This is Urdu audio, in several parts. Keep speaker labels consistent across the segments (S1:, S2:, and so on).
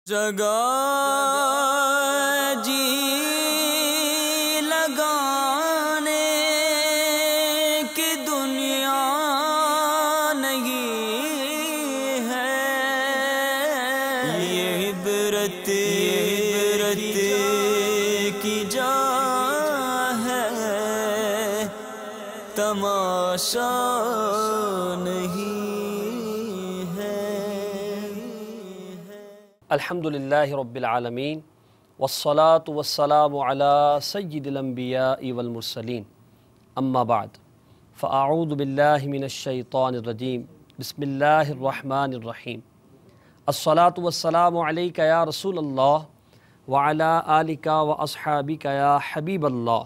S1: جگہ جی لگانے کی دنیا نہیں ہے، یہ عبرت کی جا ہے، تماشا نہیں ہے۔
S2: الحمدللہ رب العالمین والصلاة والسلام علی سید الانبیاء والمرسلین، اما بعد فاعوذ باللہ من الشیطان الرجیم، بسم اللہ الرحمن الرحیم۔ الصلاة والسلام علیک یا رسول اللہ وعلی آلک واصحابک یا حبیب اللہ۔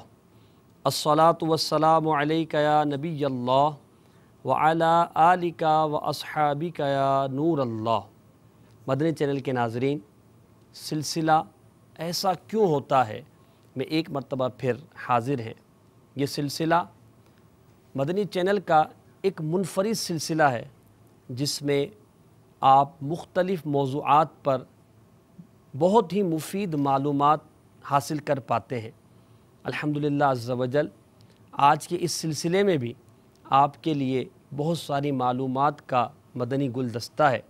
S2: الصلاة والسلام علیک یا نبی اللہ وعلی آلک واصحابک یا نور اللہ۔ مدنی چینل کے ناظرین، سلسلہ ایسا کیوں ہوتا ہے میں ایک مرتبہ پھر حاضر ہیں۔ یہ سلسلہ مدنی چینل کا ایک منفرد سلسلہ ہے جس میں آپ مختلف موضوعات پر بہت ہی مفید معلومات حاصل کر پاتے ہیں۔ الحمدللہ عز و جل آج کے اس سلسلے میں بھی آپ کے لیے بہت ساری معلومات کا مدنی گلدستہ ہے،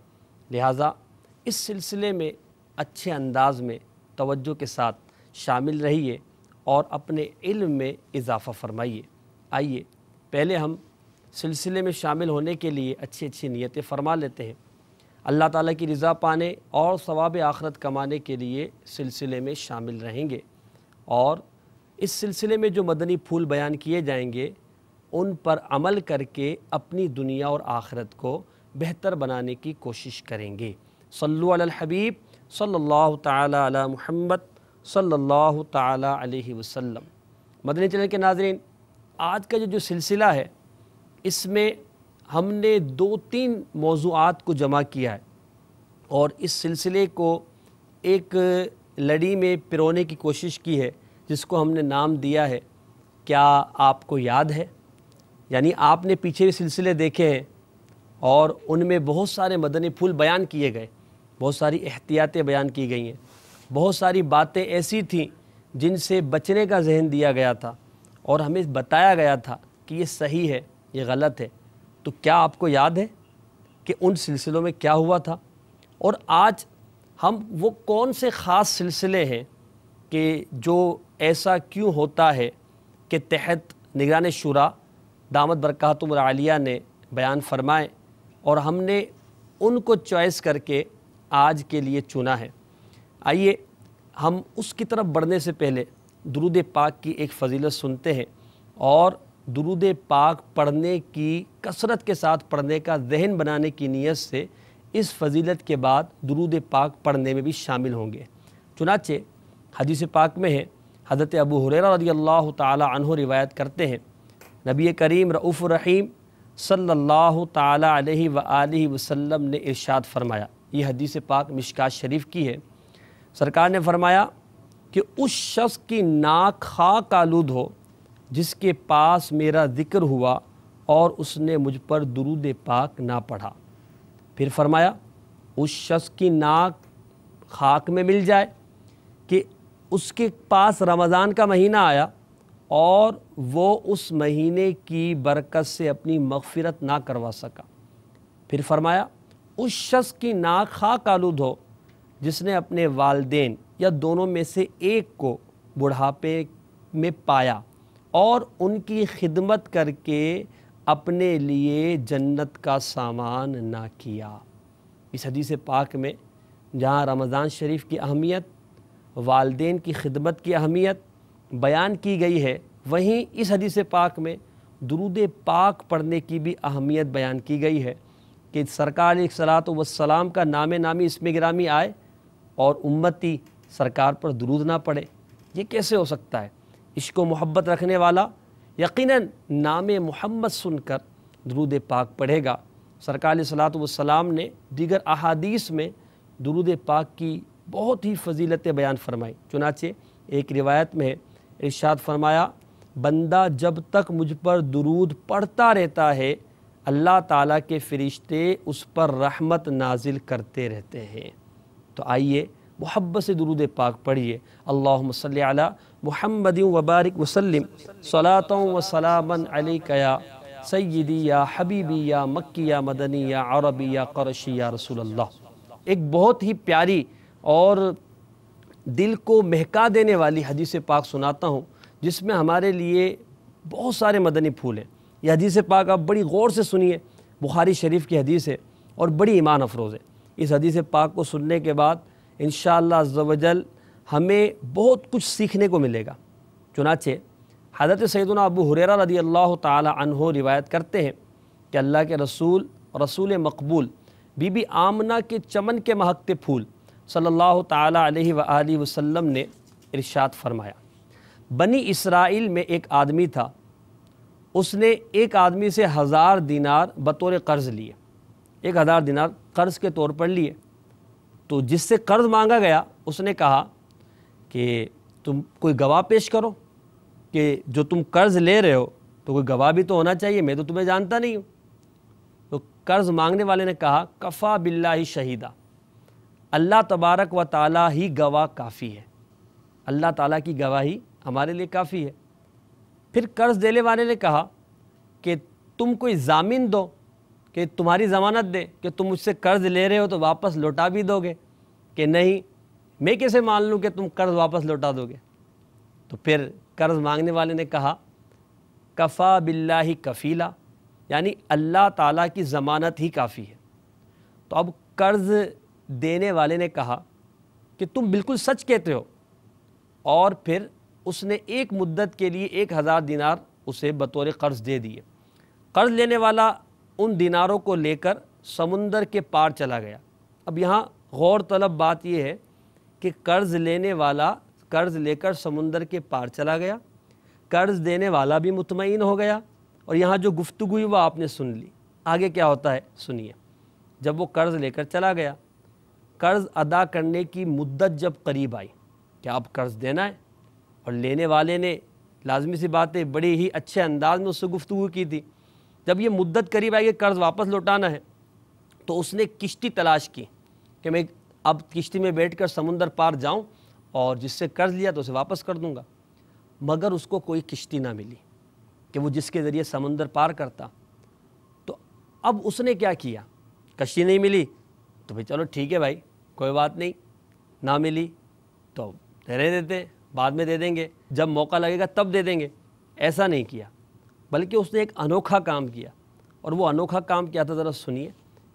S2: لہٰذا اس سلسلے میں اچھے انداز میں توجہ کے ساتھ شامل رہیے اور اپنے علم میں اضافہ فرمائیے۔ آئیے پہلے ہم سلسلے میں شامل ہونے کے لیے اچھی اچھی نیتیں فرما لیتے ہیں۔ اللہ تعالیٰ کی رضا پانے اور ثواب آخرت کمانے کے لیے سلسلے میں شامل رہیں گے، اور اس سلسلے میں جو مدنی پھول بیان کیے جائیں گے ان پر عمل کر کے اپنی دنیا اور آخرت کو بہتر بنانے کی کوشش کریں گے۔ صلو علی الحبیب صلی اللہ تعالی علی محمد صلی اللہ تعالی علیہ وسلم۔ مدنی چینل کے ناظرین، آج کا جو سلسلہ ہے اس میں ہم نے 2-3 موضوعات کو جمع کیا ہے، اور اس سلسلے کو ایک لڑی میں پرونے کی کوشش کی ہے جس کو ہم نے نام دیا ہے کیا آپ کو یاد ہے؟ یعنی آپ نے پیچھے سلسلے دیکھے ہیں اور ان میں بہت سارے مدنی پھول بیان کیے گئے، بہت ساری احتیاطیں بیان کی گئی ہیں، بہت ساری باتیں ایسی تھیں جن سے بچنے کا ذہن دیا گیا تھا اور ہمیں بتایا گیا تھا کہ یہ صحیح ہے، یہ غلط ہے۔ تو کیا آپ کو یاد ہے کہ ان سلسلوں میں کیا ہوا تھا؟ اور آج ہم وہ کون سے خاص سلسلے ہیں کہ جو ایسا کیوں ہوتا ہے کہ تحت نگران شورا دامت برکاتہم العالیہ نے بیان فرمائے، اور ہم نے ان کو چوائس کر کے آج کے لیے چنا ہے۔ آئیے ہم اس کی طرف بڑھنے سے پہلے درود پاک کی ایک فضیلت سنتے ہیں، اور درود پاک پڑھنے کی کثرت کے ساتھ پڑھنے کا ذہن بنانے کی نیت سے اس فضیلت کے بعد درود پاک پڑھنے میں بھی شامل ہوں گے۔ چنانچہ حدیث پاک میں ہے، حضرت ابو ہریرہ رضی اللہ تعالی عنہ روایت کرتے ہیں، نبی کریم رؤوف الرحیم صلی اللہ تعالی علیہ وآلہ وسلم نے ارشاد فرمایا، یہ حدیث پاک مشکات شریف کی ہے۔ سرکار نے فرمایا کہ اس شخص کی ناک خاک آلود ہو جس کے پاس میرا ذکر ہوا اور اس نے مجھ پر درود پاک نہ پڑھا۔ پھر فرمایا اس شخص کی ناک خاک میں مل جائے کہ اس کے پاس رمضان کا مہینہ آیا اور وہ اس مہینے کی برکت سے اپنی مغفرت نہ کروا سکا۔ پھر فرمایا اس شخص کی ناک خاک آلود ہو جس نے اپنے والدین یا دونوں میں سے ایک کو بڑھاپے میں پایا اور ان کی خدمت کر کے اپنے لیے جنت کا سامان نہ کیا۔ اس حدیث پاک میں جہاں رمضان شریف کی اہمیت، والدین کی خدمت کی اہمیت بیان کی گئی ہے، وہیں اس حدیث پاک میں درود پاک پڑھنے کی بھی اہمیت بیان کی گئی ہے کہ سرکار علیہ الصلوۃ والسلام کا نام نامی اسم گرامی آئے اور امتی سرکار پر درود نہ پڑھے، یہ کیسے ہو سکتا ہے؟ عشق و محبت رکھنے والا یقیناً نام محمد سن کر درود پاک پڑھے گا۔ سرکار علیہ الصلوۃ والسلام نے دیگر احادیث میں درود پاک کی بہت ہی فضیلتیں بیان فرمائی۔ چنانچہ ایک روایت میں ارشاد فرمایا، بندہ جب تک مجھ پر درود پڑھتا رہتا ہے اللہ تعالیٰ کے فرشتے اس پر رحمت نازل کرتے رہتے ہیں۔ تو آئیے محبت سے درود پاک پڑھیے۔ اللہم صلی علی محمد وبارک وسلم صلاۃ و سلاما علیک یا سیدی یا حبیبی یا مکی یا مدنی یا عربی یا قرشی یا رسول اللہ۔ ایک بہت ہی پیاری اور دل کو مہکا دینے والی حدیث پاک سناتا ہوں، جس میں ہمارے لیے بہت سارے مدنی پھول ہیں۔ یہ حدیث پاک آپ بڑی غور سے سنیے، بخاری شریف کی حدیث ہے اور بڑی ایمان افروز ہے۔ اس حدیث پاک کو سننے کے بعد انشاءاللہ عز و جل ہمیں بہت کچھ سیکھنے کو ملے گا۔ چنانچہ حضرت سیدنا ابو ہریرہ رضی اللہ تعالی عنہ روایت کرتے ہیں کہ اللہ کے رسول مقبول بی بی آمنہ کے چمن کے مہکتے پھول صلی اللہ تعالی علیہ وآلہ وسلم نے ارشاد فرمایا، بنی اسرائیل میں ایک آدمی تھا، اس نے ایک آدمی سے 1000 دینار بطور قرض لیے، 1000 دینار قرض کے طور پر لیے۔ تو جس سے قرض مانگا گیا اس نے کہا کہ تم کوئی گواہ پیش کرو کہ جو تم قرض لے رہے ہو تو کوئی گواہ بھی تو ہونا چاہیے، میں تو تمہیں جانتا نہیں ہوں۔ تو قرض مانگنے والے نے کہا کفا باللہ شہیدہ، اللہ تبارک و تعالیٰ ہی گواہ کافی ہے، اللہ تعالیٰ کی گواہی ہمارے لیے کافی ہے۔ پھر قرض دینے والے نے کہا کہ تم کوئی ضامن دو کہ تمہاری ضمانت دے کہ تم مجھ سے قرض لے رہے ہو تو واپس لوٹا بھی دو گے، کہ نہیں میں کیسے مان لوں کہ تم قرض واپس لوٹا دو گے۔ تو پھر قرض مانگنے والے نے کہا کفا باللہ کفیلا، یعنی اللہ تعالیٰ کی ضمانت ہی کافی ہے۔ تو اب قرض دینے والے نے کہا کہ تم بالکل سچ کہتے ہو، اور پھر اس نے ایک مدت کے لیے 1000 دینار اسے بطور قرض دے دیے۔ قرض لینے والا ان دیناروں کو لے کر سمندر کے پار چلا گیا۔ اب یہاں غور طلب بات یہ ہے کہ قرض لینے والا قرض لے کر سمندر کے پار چلا گیا، قرض دینے والا بھی مطمئن ہو گیا، اور یہاں جو گفتگو ہوئی وہ آپ نے سن لی۔ آگے کیا ہوتا ہے سنیے۔ جب وہ قرض لے کر چلا گیا، قرض ادا کرنے کی مدت جب قریب آئی کہ اب قرض دینا ہے، اور لینے والے نے لازمی سی بات ہے بڑے ہی اچھے انداز میں اس سے گفتگو کی تھی، جب یہ مدت قریب آئی کہ قرض واپس لوٹانا ہے تو اس نے کشتی تلاش کی کہ میں اب کشتی میں بیٹھ کر سمندر پار جاؤں اور جس سے قرض لیا تو اسے واپس کر دوں گا، مگر اس کو کوئی کشتی نہ ملی کہ وہ جس کے ذریعے سمندر پار کرتا۔ تو اب اس نے کیا کیا، کشتی نہیں ملی تو بھئی چلو ٹھیک ہے بھائی کوئی بات نہیں، نہ ملی تو رہ دیتے ہیں، بعد میں دے دیں گے، جب موقع لگے گا تب دے دیں گے۔ ایسا نہیں کیا، بلکہ اس نے ایک انوکھا کام کیا، اور وہ انوکھا کام کیا تھا ذرا سنیے،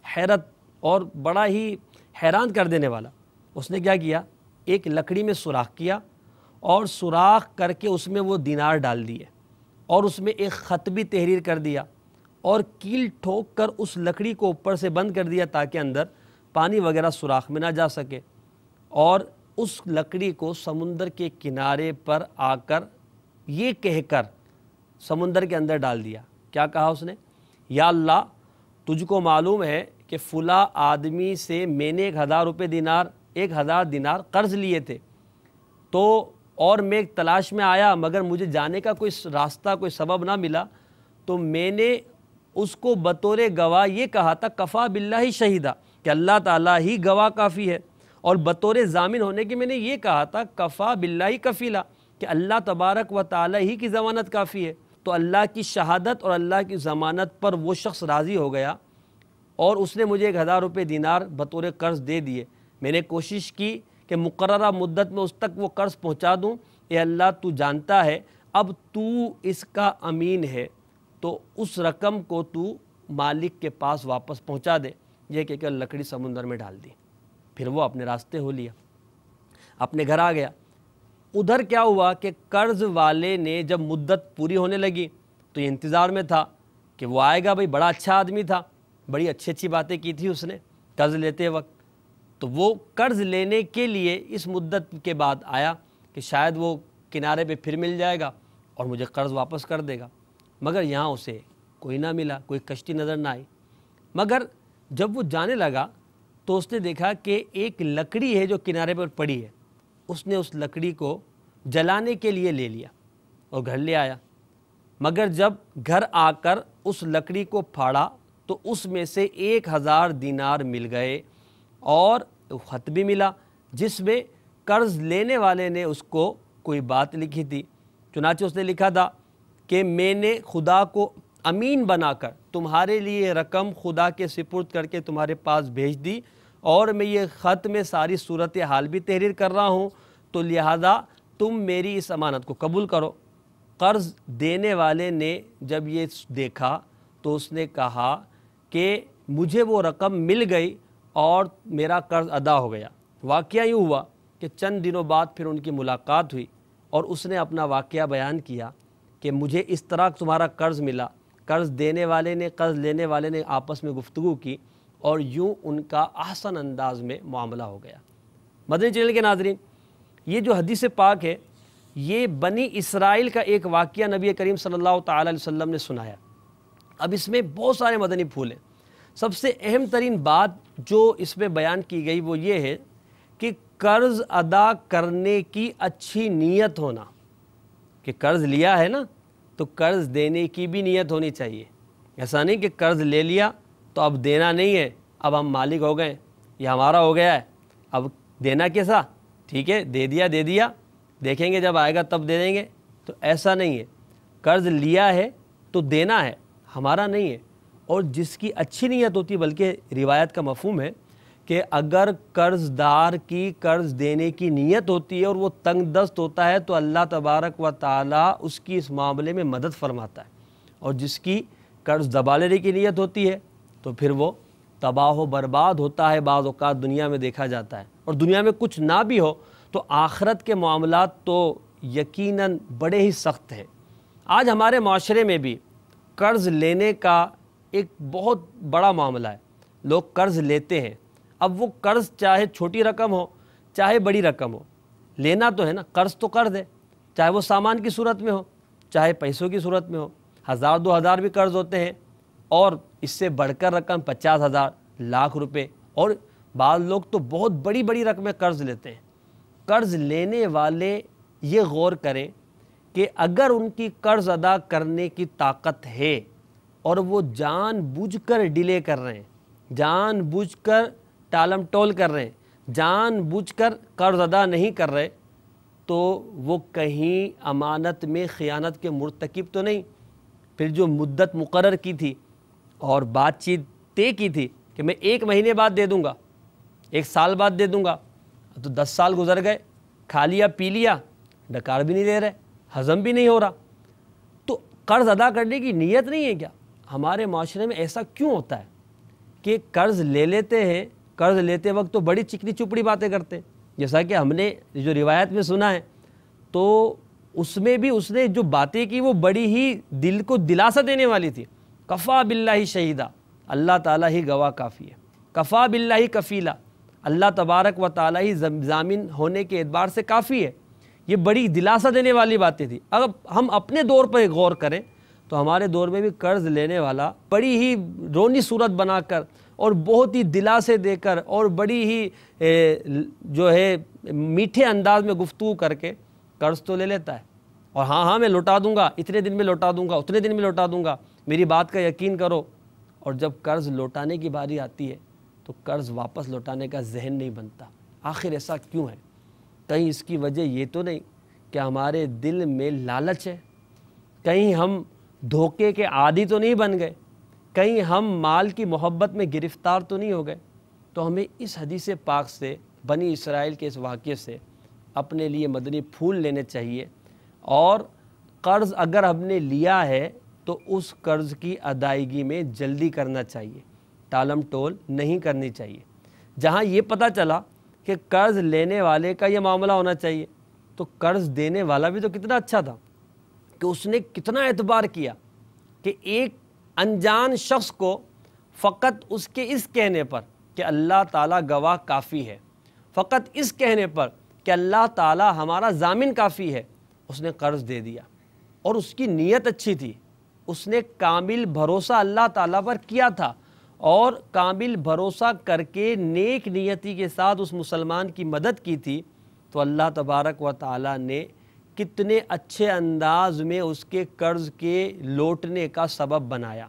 S2: حیرت اور بڑا ہی حیران کر دینے والا۔ اس نے کیا کیا، ایک لکڑی میں سوراخ کیا اور سوراخ کر کے اس میں وہ دینار ڈال دیے، اور اس میں ایک خط بھی تحریر کر دیا، اور کیل ٹھوک کر اس لکڑی کو اوپر سے بند کر دیا تاکہ اندر پانی وغیرہ سوراخ میں نہ جا سکے، اور اس لکڑی کو سمندر کے کنارے پر آ کر یہ کہہ کر سمندر کے اندر ڈال دیا۔ کیا کہا اس نے، یا اللہ تجھ کو معلوم ہے کہ فلاں آدمی سے میں نے 1000 دینار قرض لیے تھے، تو اور میں تلاش میں آیا مگر مجھے جانے کا کوئی راستہ کوئی سبب نہ ملا، تو میں نے اس کو بطور گواہ یہ کہا تھا کفا باللہ شہیدہ کہ اللہ تعالیٰ ہی گواہ کافی ہے، اور بطور ضامن ہونے کی میں نے یہ کہا تھا کفا باللہ کفیلا کہ اللہ تبارک و تعالیٰ ہی کی ضمانت کافی ہے۔ تو اللہ کی شہادت اور اللہ کی ضمانت پر وہ شخص راضی ہو گیا، اور اس نے مجھے 1000 دینار بطور قرض دے دیے۔ میں نے کوشش کی کہ مقررہ مدت میں اس تک وہ قرض پہنچا دوں، اے اللہ تو جانتا ہے، اب تو اس کا امین ہے تو اس رقم کو تو مالک کے پاس واپس پہنچا دے۔ یہ کہہ کر لکڑی سمندر میں ڈال دی، پھر وہ اپنے راستے ہو لیا، اپنے گھر آ گیا۔ ادھر کیا ہوا کہ قرض والے نے جب مدت پوری ہونے لگی تو یہ انتظار میں تھا کہ وہ آئے گا، بھائی بڑا اچھا آدمی تھا، بڑی اچھی باتیں کی تھی اس نے قرض لیتے وقت، تو وہ قرض لینے کے لیے اس مدت کے بعد آیا کہ شاید وہ کنارے پہ پھر مل جائے گا اور مجھے قرض واپس کر دے گا، مگر یہاں اسے کوئی نہ ملا، کوئی کشتی نظر نہ آئی۔ مگر جب وہ جانے لگا تو اس نے دیکھا کہ ایک لکڑی ہے جو کنارے پر پڑی ہے، اس نے اس لکڑی کو جلانے کے لیے لے لیا اور گھر لے آیا، مگر جب گھر آ کر اس لکڑی کو پھاڑا تو اس میں سے 1000 دینار مل گئے، اور خط بھی ملا جس میں قرض لینے والے نے اس کو کوئی بات لکھی تھی۔ چنانچہ اس نے لکھا تھا کہ میں نے خدا کو امین بنا کر تمہارے لیے یہ رقم خدا کے سپرد کر کے تمہارے پاس بھیج دی، اور میں یہ خط میں ساری صورتحال بھی تحریر کر رہا ہوں، تو لہذا تم میری اس امانت کو قبول کرو۔ قرض دینے والے نے جب یہ دیکھا تو اس نے کہا کہ مجھے وہ رقم مل گئی اور میرا قرض ادا ہو گیا۔ واقعہ یوں ہوا کہ چند دنوں بعد پھر ان کی ملاقات ہوئی اور اس نے اپنا واقعہ بیان کیا کہ مجھے اس طرح تمہارا قرض ملا۔ قرض دینے والے نے قرض لینے والے نے آپس میں گفتگو کی اور یوں ان کا احسن انداز میں معاملہ ہو گیا۔ مدنی چینل کے ناظرین، یہ جو حدیث پاک ہے یہ بنی اسرائیل کا ایک واقعہ نبی کریم صلی اللہ تعالی علیہ وسلم نے سنایا۔ اب اس میں بہت سارے مدنی پھول ہیں۔ سب سے اہم ترین بات جو اس میں بیان کی گئی وہ یہ ہے کہ قرض ادا کرنے کی اچھی نیت ہونا، کہ قرض لیا ہے نا تو قرض دینے کی بھی نیت ہونی چاہیے۔ ایسا نہیں کہ قرض لے لیا تو اب دینا نہیں ہے، اب ہم مالک ہو گئے، یہ ہمارا ہو گیا ہے، اب دینا کیسا، ٹھیک ہے دے دیا دیکھیں گے جب آئے گا تب دے دیں گے۔ تو ایسا نہیں ہے، قرض لیا ہے تو دینا ہے، ہمارا نہیں ہے۔ اور جس کی اچھی نیت ہوتی ہے، بلکہ روایت کا مفہوم ہے کہ اگر قرض دار کی قرض دینے کی نیت ہوتی ہے اور وہ تنگ دست ہوتا ہے تو اللہ تبارک و تعالیٰ اس کی اس معاملے میں مدد فرماتا ہے، اور جس کی قرض دبا لینے کی نیت ہوتی ہے تو پھر وہ تباہ و برباد ہوتا ہے۔ بعض اوقات دنیا میں دیکھا جاتا ہے، اور دنیا میں کچھ نہ بھی ہو تو آخرت کے معاملات تو یقیناً بڑے ہی سخت ہیں۔ آج ہمارے معاشرے میں بھی قرض لینے کا ایک بہت بڑا معاملہ ہے۔ لوگ قرض لیتے ہیں، اب وہ قرض چاہے چھوٹی رقم ہو چاہے بڑی رقم ہو، لینا تو ہے نا، قرض تو قرض ہے، چاہے وہ سامان کی صورت میں ہو چاہے پیسوں کی صورت میں ہو۔ 1000-2000 بھی قرض ہوتے ہیں، اور اس سے بڑھ کر رقم 50,000 لاکھ روپے، اور بعض لوگ تو بہت بڑی بڑی رقمیں قرض لیتے ہیں۔ قرض لینے والے یہ غور کریں کہ اگر ان کی قرض ادا کرنے کی طاقت ہے اور وہ جان بوجھ کر ڈیلے کر رہے ہیں، جان بوجھ کر ٹالم ٹول کر رہے ہیں، جان بوجھ کر قرض ادا نہیں کر رہے، تو وہ کہیں امانت میں خیانت کے مرتکب تو نہیں۔ پھر جو مدت مقرر کی تھی اور بات چیت طے کی تھی کہ میں 1 مہینے بعد دے دوں گا، 1 سال بعد دے دوں گا، تو 10 سال گزر گئے، کھا لیا پی لیا، ڈکار بھی نہیں دے رہے، ہضم بھی نہیں ہو رہا، تو قرض ادا کرنے کی نیت نہیں ہے کیا؟ ہمارے معاشرے میں ایسا کیوں ہوتا ہے کہ قرض لے لیتے ہیں، قرض لیتے وقت تو بڑی چکنی چپڑی باتیں کرتے ہیں، جیسا کہ ہم نے جو روایت میں سنا ہے، تو اس میں بھی اس نے جو باتیں کی وہ بڑی ہی دل کو دلاسا دینے والی تھی۔ کفا باللہ شہیدہ، اللہ تعالیٰ ہی گواہ کافی ہے، کفا باللہ کفیلا، اللہ تبارک و تعالیٰ ہی ضامن ہونے کے اعتبار سے کافی ہے۔ یہ بڑی دلاسا دینے والی باتیں تھی۔ اگر ہم اپنے دور پر غور کریں تو ہمارے دور میں بھی قرض لینے والا بڑی ہی رونی صورت بنا کر اور بہت ہی دلاسے دے کر اور بڑی ہی جو ہے میٹھے انداز میں گفتگو کر کے قرض تو لے لیتا ہے، اور ہاں میں لوٹا دوں گا، اتنے دن میں لوٹا دوں گا، اتنے دن میں لوٹا دوں گا، میری بات کا یقین کرو۔ اور جب قرض لوٹانے کی باری آتی ہے تو قرض واپس لوٹانے کا ذہن نہیں بنتا۔ آخر ایسا کیوں ہے؟ کہیں اس کی وجہ یہ تو نہیں کہ ہمارے دل میں لالچ ہے، کہیں ہم دھوکے کے عادی تو نہیں بن گئے، کہیں ہم مال کی محبت میں گرفتار تو نہیں ہو گئے؟ تو ہمیں اس حدیث پاک سے، بنی اسرائیل کے اس واقعے سے اپنے لیے مدنی پھول لینے چاہیے، اور قرض اگر ہم نے لیا ہے تو اس قرض کی ادائیگی میں جلدی کرنا چاہیے، ٹالم ٹول نہیں کرنی چاہیے۔ جہاں یہ پتہ چلا کہ قرض لینے والے کا یہ معاملہ ہونا چاہیے، تو قرض دینے والا بھی تو کتنا اچھا تھا کہ اس نے کتنا اعتبار کیا کہ ایک انجان شخص کو فقط اس کے اس کہنے پر کہ اللہ تعالیٰ گواہ کافی ہے، فقط اس کہنے پر کہ اللہ تعالیٰ ہمارا ضامن کافی ہے، اس نے قرض دے دیا، اور اس کی نیت اچھی تھی، اس نے کامل بھروسہ اللہ تعالیٰ پر کیا تھا، اور کامل بھروسہ کر کے نیک نیتی کے ساتھ اس مسلمان کی مدد کی تھی، تو اللہ تبارک و تعالیٰ نے کتنے اچھے انداز میں اس کے قرض کے لوٹنے کا سبب بنایا۔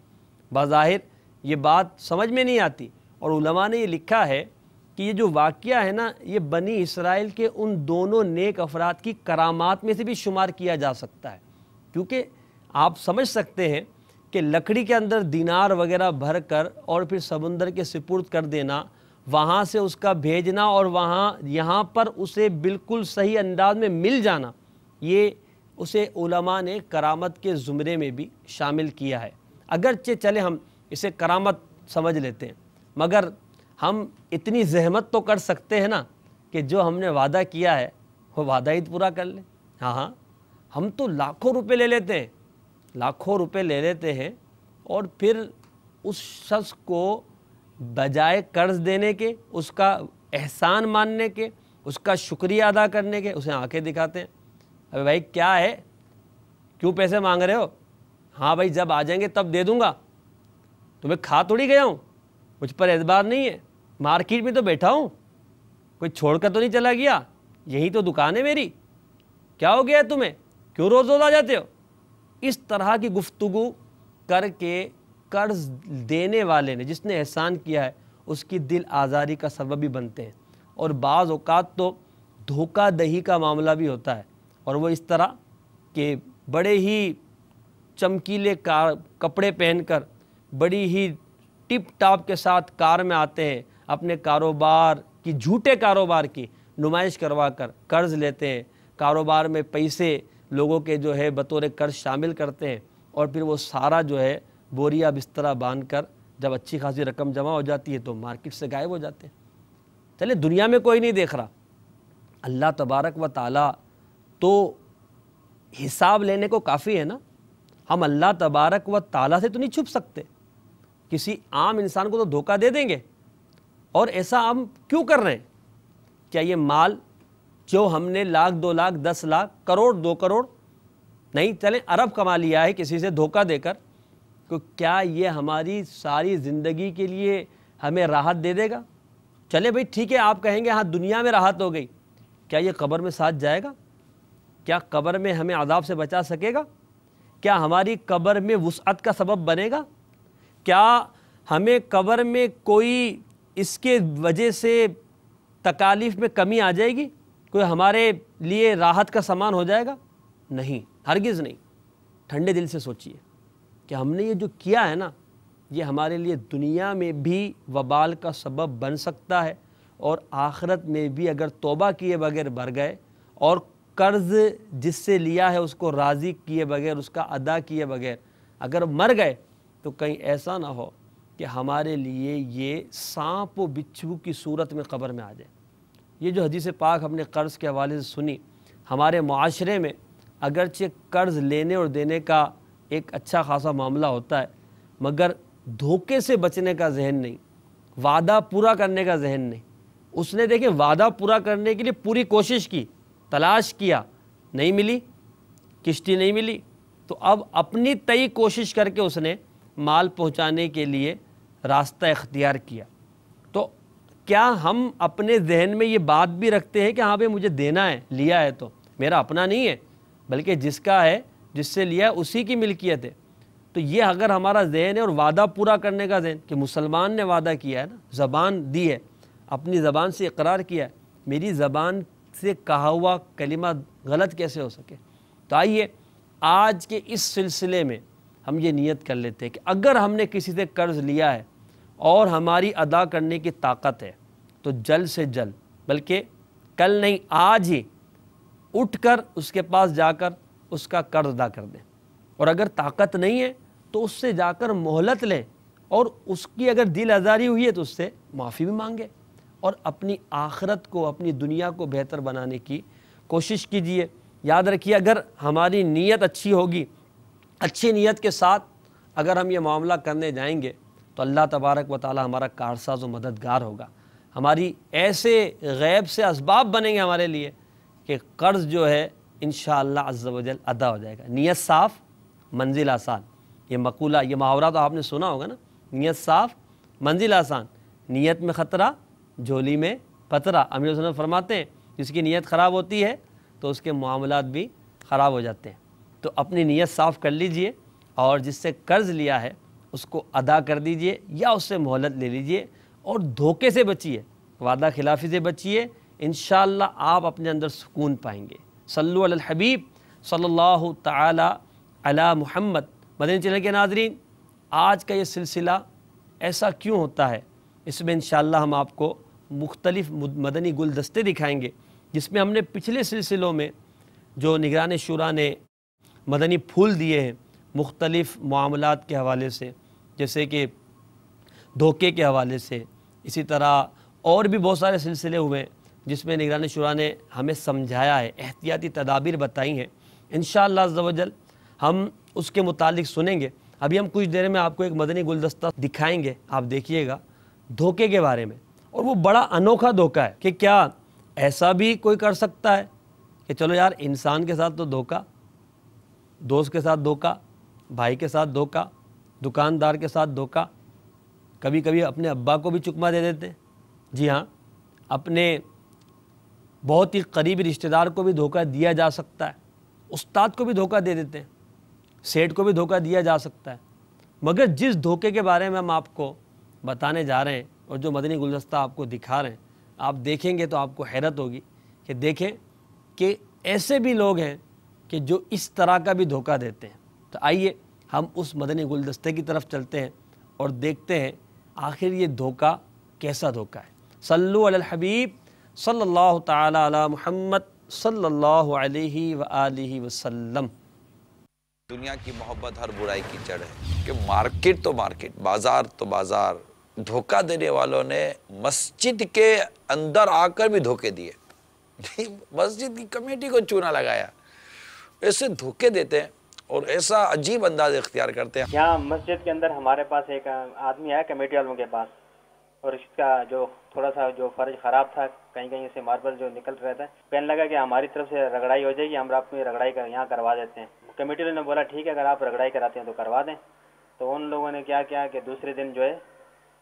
S2: بظاہر یہ بات سمجھ میں نہیں آتی، اور علماء نے یہ لکھا ہے کہ یہ جو واقعہ ہے نا یہ بنی اسرائیل کے ان دونوں نیک افراد کی کرامات میں سے بھی شمار کیا جا سکتا ہے، کیونکہ آپ سمجھ سکتے ہیں کہ لکڑی کے اندر دینار وغیرہ بھر کر اور پھر سمندر کے سپرد کر دینا، وہاں سے اس کا بھیجنا اور یہاں پر اسے بالکل صحیح انداز میں مل جانا، یہ اسے علماء نے کرامت کے زمرے میں بھی شامل کیا ہے۔ اگرچہ چلے ہم اسے کرامت سمجھ لیتے ہیں، مگر ہم اتنی زحمت تو کر سکتے ہیں نا کہ جو ہم نے وعدہ کیا ہے وہ وعدہ ہی پورا کر لیں۔ ہاں ہم تو لاکھوں روپے لے لیتے ہیں، لاکھوں روپے لے لیتے ہیں اور پھر اس شخص کو بجائے قرض دینے کے، اس کا احسان ماننے کے، اس کا شکریہ ادا کرنے کے اسے آنکھیں دکھاتے ہیں۔ ابے بھائی کیا ہے، کیوں پیسے مانگ رہے ہو؟ ہاں بھائی جب آ جائیں گے تب دے دوں گا، تمہیں کھا توڑی گیا ہوں، مجھ پر اعتبار نہیں ہے، مارکیٹ میں تو بیٹھا ہوں، کوئی چھوڑ کر تو نہیں چلا گیا، یہی تو دکان ہے میری، کیا ہو گیا تمہیں، کیوں روز روز آ جاتے ہو؟ اس طرح کی گفتگو کر کے قرض دینے والے نے، جس نے احسان کیا ہے، اس کی دل آزاری کا سبب بھی بنتے ہیں۔ اور بعض اوقات تو دھوکہ دہی کا معاملہ بھی ہوتا ہے، اور وہ اس طرح کہ بڑے ہی چمکیلے کپڑے پہن کر، بڑی ہی ٹپ ٹاپ کے ساتھ کار میں آتے ہیں، اپنے کاروبار کی، جھوٹے کاروبار کی نمائش کروا کر قرض لیتے ہیں، کاروبار میں پیسے لوگوں کے جو ہے بطور قرض شامل کرتے ہیں، اور پھر وہ سارا جو ہے بوریا بسترا باندھ کر جب اچھی خاصی رقم جمع ہو جاتی ہے تو مارکیٹ سے غائب ہو جاتے ہیں۔ چلے دنیا میں کوئی نہیں دیکھ رہا، اللہ تبارک و تعالی تو حساب لینے کو کافی ہے نا۔ ہم اللہ تبارک و تعالی سے تو نہیں چھپ سکتے، کسی عام انسان کو تو دھوکہ دے دیں گے، اور ایسا ہم کیوں کر رہے ہیں؟ کیا یہ مال جو ہم نے لاکھ 2 لاکھ 10 لاکھ کروڑ 2 کروڑ نہیں، چلیں ارب کما لیا ہے کسی سے دھوکہ دے کر، تو کیا یہ ہماری ساری زندگی کے لیے ہمیں راحت دے دے گا؟ چلے بھئی ٹھیک ہے، آپ کہیں گے ہاں دنیا میں راحت ہو گئی، کیا یہ قبر میں ساتھ جائے گا؟ کیا قبر میں ہمیں عذاب سے بچا سکے گا؟ کیا ہماری قبر میں وسعت کا سبب بنے گا؟ کیا ہمیں قبر میں کوئی اس کے وجہ سے تکالیف میں کمی آ جائے گی؟ کوئی ہمارے لیے راحت کا سامان ہو جائے گا؟ نہیں، ہرگز نہیں۔ ٹھنڈے دل سے سوچئے کہ ہم نے یہ جو کیا ہے نا، یہ ہمارے لیے دنیا میں بھی وبال کا سبب بن سکتا ہے، اور آخرت میں بھی اگر توبہ کیے بغیر بھر گئے اور قرض جس سے لیا ہے اس کو راضی کیے بغیر، اس کا ادا کیے بغیر اگر مر گئے تو کہیں ایسا نہ ہو کہ ہمارے لیے یہ سانپ و بچھو کی صورت میں قبر میں آ جائے۔ یہ جو حدیث پاک ہم نے قرض کے حوالے سے سنی، ہمارے معاشرے میں اگرچہ قرض لینے اور دینے کا ایک اچھا خاصا معاملہ ہوتا ہے، مگر دھوکے سے بچنے کا ذہن نہیں، وعدہ پورا کرنے کا ذہن نہیں۔ اس نے دیکھیں وعدہ پورا کرنے کے لیے پوری کوشش کی، تلاش کیا، نہیں ملی، کشتی نہیں ملی، تو اب اپنی تئی کوشش کر کے اس نے مال پہنچانے کے لیے راستہ اختیار کیا۔ تو کیا ہم اپنے ذہن میں یہ بات بھی رکھتے ہیں کہ ہاں بھئی مجھے دینا ہے، لیا ہے تو میرا اپنا نہیں ہے، بلکہ جس کا ہے، جس سے لیا ہے اسی کی ملکیت ہے؟ تو یہ اگر ہمارا ذہن ہے، اور وعدہ پورا کرنے کا ذہن کہ مسلمان نے وعدہ کیا ہے نا، زبان دی ہے، اپنی زبان سے اقرار کیا ہے، میری زبان سے کہا ہوا کلمہ غلط کیسے ہو سکے؟ تو آئیے آج کے اس سلسلے میں ہم یہ نیت کر لیتے ہیں کہ اگر ہم نے کسی سے قرض لیا ہے اور ہماری ادا کرنے کی طاقت ہے تو جلد سے جلد، بلکہ کل نہیں آج ہی اٹھ کر اس کے پاس جا کر اس کا قرض ادا کر دیں، اور اگر طاقت نہیں ہے تو اس سے جا کر مہلت لیں، اور اس کی اگر دل آزاری ہوئی ہے تو اس سے معافی بھی مانگے، اور اپنی آخرت کو، اپنی دنیا کو بہتر بنانے کی کوشش کیجیے۔ یاد رکھیے اگر ہماری نیت اچھی ہوگی، اچھی نیت کے ساتھ اگر ہم یہ معاملہ کرنے جائیں گے تو اللہ تبارک و تعالی ہمارا کارساز و مددگار ہوگا، ہماری ایسے غیب سے اسباب بنیں گے ہمارے لیے کہ قرض جو ہے انشاءاللہ عز و جل ادا ہو جائے گا۔ نیت صاف، منزل آسان، یہ مقولہ، یہ محاورہ تو آپ نے سنا ہوگا نا، نیت صاف، منزل آسان، نیت میں خطرہ، جھولی میں پترا۔ امیر حسن فرماتے ہیں جس کی نیت خراب ہوتی ہے تو اس کے معاملات بھی خراب ہو جاتے ہیں۔ تو اپنی نیت صاف کر لیجئے، اور جس سے قرض لیا ہے اس کو ادا کر دیجئے، یا اس سے مہلت لے لیجئے، اور دھوکے سے بچیے۔ وعدہ خلافی سے بچیے، انشاءاللہ آپ اپنے اندر سکون پائیں گے۔ صلو علی الحبیب صلی اللہ تعالی علی محمد۔ مدنی چینل کے ناظرین، آج کا یہ سلسلہ ایسا کیوں ہوتا ہے، اس میں انشاءاللہ ہم آپ کو مختلف مدنی گلدستے دکھائیں گے، جس میں ہم نے پچھلے سلسلوں میں جو نگران شورا نے مدنی پھول دیے ہیں مختلف معاملات کے حوالے سے، جیسے کہ دھوکے کے حوالے سے، اسی طرح اور بھی بہت سارے سلسلے ہوئے جس میں نگران شورا نے ہمیں سمجھایا ہے، احتیاطی تدابیر بتائی ہیں۔ انشاءاللہ عز و جل ہم اس کے متعلق سنیں گے۔ ابھی ہم کچھ دیر میں آپ کو ایک مدنی گلدستہ دکھائیں گے، آپ دیکھیے گا دھوکے کے بارے میں، اور وہ بڑا انوکھا دھوکا ہے کہ کیا ایسا بھی کوئی کر سکتا ہے کہ چلو یار انسان کے ساتھ تو دھوکا، دوست کے ساتھ دھوکا، بھائی کے ساتھ دھوکا، دکاندار کے ساتھ دھوکا، کبھی کبھی اپنے ابا کو بھی چکما دے دیتے ہیں، جی ہاں، اپنے بہت ہی قریبی رشتہ دار کو بھی دھوکا دیا جا سکتا ہے، استاد کو بھی دھوکا دے دیتے ہیں، سیٹھ کو بھی دھوکا دیا جا سکتا ہے۔ مگر جس دھوکے کے بارے میں ہم آپ کو بتانے جا رہے ہیں اور جو مدنی گلدستہ آپ کو دکھا رہے ہیں، آپ دیکھیں گے تو آپ کو حیرت ہوگی کہ دیکھیں کہ ایسے بھی لوگ ہیں کہ جو اس طرح کا بھی دھوکا دیتے ہیں۔ تو آئیے ہم اس مدنی گلدستے کی طرف چلتے ہیں اور دیکھتے ہیں آخر یہ دھوکا کیسا دھوکا ہے۔ صلو علی الحبیب صلی اللہ تعالی علی محمد صلی اللہ علیہ وآلہ وسلم۔
S3: دنیا کی محبت ہر برائی کی جڑ ہے کہ مارکیٹ تو مارکیٹ، بازار تو بازار، دھوکہ دینے والوں نے مسجد کے اندر آ کر بھی دھوکے دیے، مسجد کی کمیٹی کو چونا لگایا، ایسے دھوکے دیتے ہیں اور ایسا عجیب انداز اختیار کرتے ہیں۔
S4: یہاں مسجد کے اندر ہمارے پاس ایک آدمی آیا کمیٹی والوں کے پاس، اور اس کا جو تھوڑا سا جو فرج خراب تھا، کہیں کہیں سے ماربل جو نکل رہا تھا، کہنے لگا کہ ہماری طرف سے رگڑائی ہو جائے گی، ہم اپنی رگڑائی یہاں کروا دیتے ہیں۔ کمیٹی والوں نے بولا ٹھیک ہے، اگر آپ رگڑائی کراتے ہیں تو کروا دیں۔ تو ان لوگوں نے کیا کیا کہ دوسرے دن جو ہے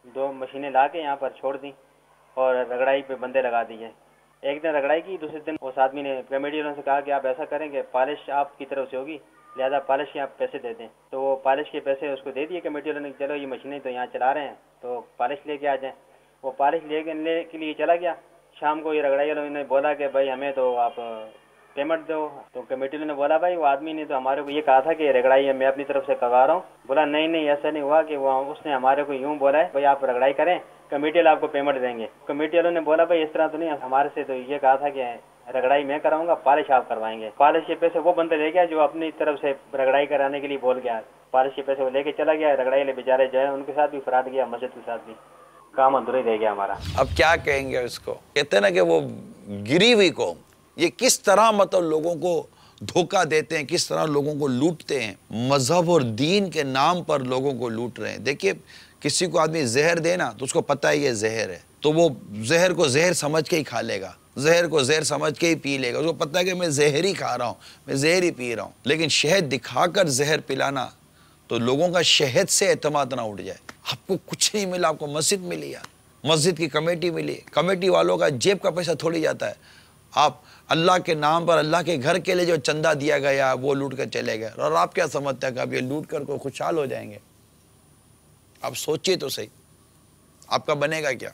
S4: 2 مشینیں لا کے یہاں پر چھوڑ دیں اور رگڑائی پہ بندے لگا دیے۔ ایک دن رگڑائی کی، دوسرے دن اس آدمی نے کمیٹی والوں سے کہا کہ آپ ایسا کریں کہ پالش آپ کی طرف سے ہوگی، لہذا پالش کے آپ پیسے دے دیں۔ تو وہ پالش کے پیسے اس کو دے دیے کمیٹی والوں نے، چلو یہ مشینیں تو یہاں چلا رہے ہیں تو پالش لے کے آ جائیں۔ وہ پالش لے کے لیے چلا گیا۔ شام کو یہ رگڑائی والوں نے بولا کہ بھائی ہمیں تو آپ پیمنٹ دو۔ تو کمیٹی والوں نے بولا بھائی وہ آدمی نے تو ہمارے کو یہ کہا تھا کہ رگڑائی میں اپنی طرف سے کروا رہا ہوں۔ بولا نہیں ایسا نہیں ہوا، کہ وہ اس نے ہمارے کو یوں بولا ہے بھائی آپ رگڑائی کریں، کمیٹی والے آپ کو پیمنٹ دیں گے۔ کمیٹی والوں نے بولا بھائی اس طرح تو نہیں، ہمارے سے تو یہ کہا تھا کہ رگڑائی میں کراؤں گا، پالش آپ کروائیں گے۔ پالش کے پیسے وہ بندہ لے گیا جو اپنی طرف سے رگڑائی کرانے کے لیے بول گیا، پالش کے پیسے وہ لے کے چلا گیا۔ رگڑائی والے بیچارے جو ہے ان کے ساتھ بھی فراڈ گیا، مسجد کے ساتھ بھی کام ادھورا ہی رہ گیا ہمارا۔
S3: اب کیا کہیں گے اس کو، کہتے ہیں نا کہ وہ گری ہوئی قوم، یہ کس طرح مطلب لوگوں کو دھوکہ دیتے ہیں، کس طرح لوگوں کو لوٹتے ہیں، مذہب اور دین کے نام پر لوگوں کو لوٹ رہے ہیں۔ دیکھیے کسی کو آدمی زہر دے نا تو اس کو پتہ ہے یہ زہر ہے، تو وہ زہر کو زہر سمجھ کے ہی کھا لے گا، زہر کو زہر سمجھ کے ہی پی لے گا، اس کو پتہ ہے کہ میں زہر ہی کھا رہا ہوں، میں زہر ہی پی رہا ہوں۔ لیکن شہد دکھا کر زہر پلانا تو لوگوں کا شہد سے اعتماد نہ اٹھ جائے۔ آپ کو کچھ نہیں ملا، آپ کو مسجد ملی ہے، مسجد کی کمیٹی ملی، کمیٹی والوں کا جیب کا پیسہ تھوڑی جاتا ہے۔ آپ اللہ کے نام پر اللہ کے گھر کے لیے جو چندہ دیا گیا وہ لوٹ کر چلے گئے، اور آپ کیا سمجھتے ہیں کہ اب یہ لوٹ کر کوئی خوشحال ہو جائیں گے؟ آپ سوچئے تو صحیح، آپ کا بنے گا کیا؟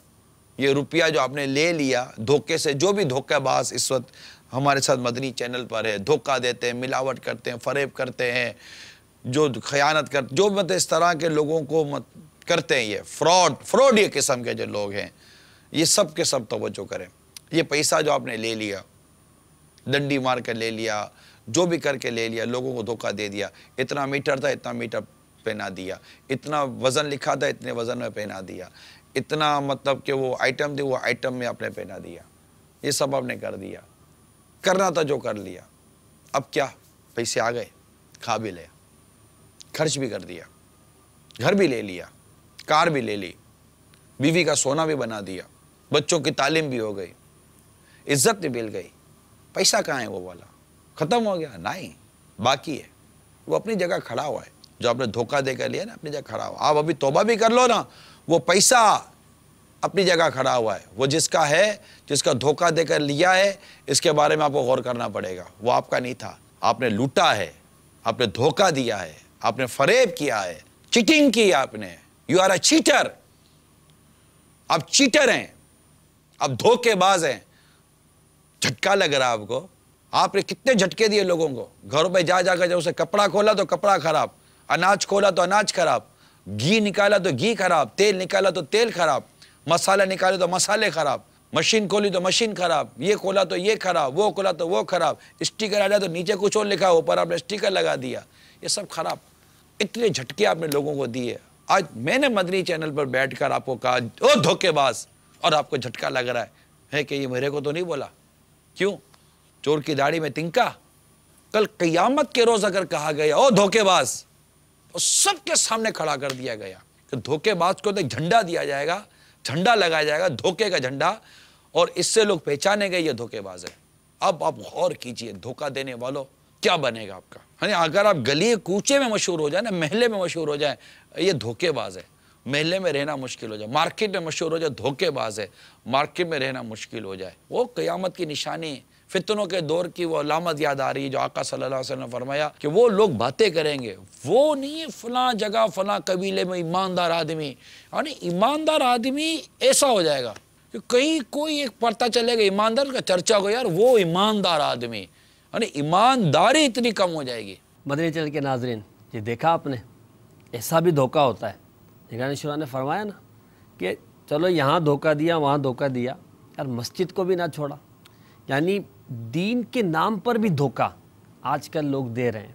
S3: یہ روپیہ جو آپ نے لے لیا دھوکے سے، جو بھی دھوکہ باز اس وقت ہمارے ساتھ مدنی چینل پر ہے، دھوکہ دیتے ہیں، ملاوٹ کرتے ہیں، فریب کرتے ہیں، جو خیانت کرتے، جو مطلب اس طرح کے لوگوں کو کرتے ہیں، یہ فراڈ یہ قسم کے جو لوگ ہیں، یہ سب کے سب توجہ کریں۔ یہ پیسہ جو آپ نے لے لیا، ڈنڈی مار کر لے لیا، جو بھی کر کے لے لیا، لوگوں کو دھوکہ دے دیا، اتنا میٹر تھا اتنا میٹر پہنا دیا، اتنا وزن لکھا تھا اتنے وزن میں پہنا دیا، اتنا مطلب کہ وہ آئٹم تھی وہ آئٹم میں آپ نے پہنا دیا، یہ سب آپ نے کر دیا، کرنا تھا جو کر لیا۔ اب کیا، پیسے آ گئے، کھا بھی لیا، خرچ بھی کر دیا، گھر بھی لے لیا، کار بھی لے لی، بیوی کا سونا بھی بنا دیا، بچوں کی تعلیم بھی ہو گئی، عزت بھی مل گئی، پیسہ کہاں ہے وہ والا؟ ختم ہو گیا؟ نہیں، باقی ہے، وہ اپنی جگہ کھڑا ہوا ہے، جو آپ نے دھوکہ دے کر لیا نا اپنی جگہ کھڑا ہوا۔ آپ ابھی توبہ بھی کر لو نا، وہ پیسہ اپنی جگہ کھڑا ہوا ہے، وہ جس کا ہے، جس کا دھوکہ دے کر لیا ہے، اس کے بارے میں آپ کو غور کرنا پڑے گا، وہ آپ کا نہیں تھا، آپ نے لوٹا ہے، آپ نے دھوکہ دیا ہے، آپ نے فریب کیا ہے، چیٹنگ کی آپ نے، یو آر اے چیٹر، آپ چیٹر ہیں، اب دھوکے باز ہیں. جھٹکا لگ رہا آپ کو. آپ نے کتنے جھٹکے دیے لوگوں کو. گھروں پہ جا کر جب اسے کپڑا کھولا تو کپڑا خراب, اناج کھولا تو اناج خراب, گھی نکالا تو گھی خراب, تیل نکالا تو تیل خراب, مسالہ نکالے تو مسالے خراب, مشین کھولی تو مشین خراب, یہ کھولا تو یہ خراب, وہ کھولا تو وہ خراب, اسٹیکر آ جائے تو نیچے کچھ اور لکھا, اوپر آپ نے اسٹیکر لگا دیا, یہ سب خراب. اتنے جھٹکے آپ نے لوگوں کو دیے. آج میں نے مدنی چینل پر بیٹھ کر آپ کو کہا او دھوکے باز, اور آپ کو جھٹکا لگ رہا ہے کہ یہ میرے کو تو نہیں بولا. کیوں؟ چور کی داڑھی میں تنکا. کل قیامت کے روز اگر کہا گیا او دھوکے باز, تو سب کے سامنے کھڑا کر دیا گیا کہ دھوکے باز کو تو ایک جھنڈا دیا جائے گا, جھنڈا لگایا جائے گا, دھوکے کا جھنڈا, اور اس سے لوگ پہچانے گئے یہ دھوکے باز ہے. اب آپ غور کیجئے, دھوکہ دینے والوں کیا بنے گا آپ کا. اگر آپ گلی کوچے میں مشہور ہو جائیں نا, محلے میں مشہور ہو جائیں, یہ دھوکے باز ہے, محلے میں رہنا مشکل ہو جائے. مارکیٹ میں مشہور ہو جائے, دھوکے باز ہے, مارکیٹ میں رہنا مشکل ہو جائے. وہ قیامت کی نشانی, فتنوں کے دور کی وہ علامت یاد آ رہی ہے جو آقا صلی اللہ علیہ وسلم نے فرمایا کہ وہ لوگ باتیں کریں گے, وہ نہیں فلاں جگہ فلاں قبیلے میں ایماندار آدمی, یعنی ایماندار آدمی ایسا ہو جائے گا کہ کہیں کوئی ایک پتہ چلے گا ایماندار کا چرچا ہو, یار وہ ایماندار آدمی, یعنی ایمانداری اتنی کم ہو جائے گی.
S2: مدنی چینل کے ناظرین, یہ دیکھا آپ نے, ایسا بھی دھوکہ ہوتا ہے. نگران شورا نے فرمایا نا کہ چلو یہاں دھوکہ دیا, وہاں دھوکہ دیا, یار مسجد کو بھی نہ چھوڑا. یعنی دین کے نام پر بھی دھوکہ آج کل لوگ دے رہے ہیں.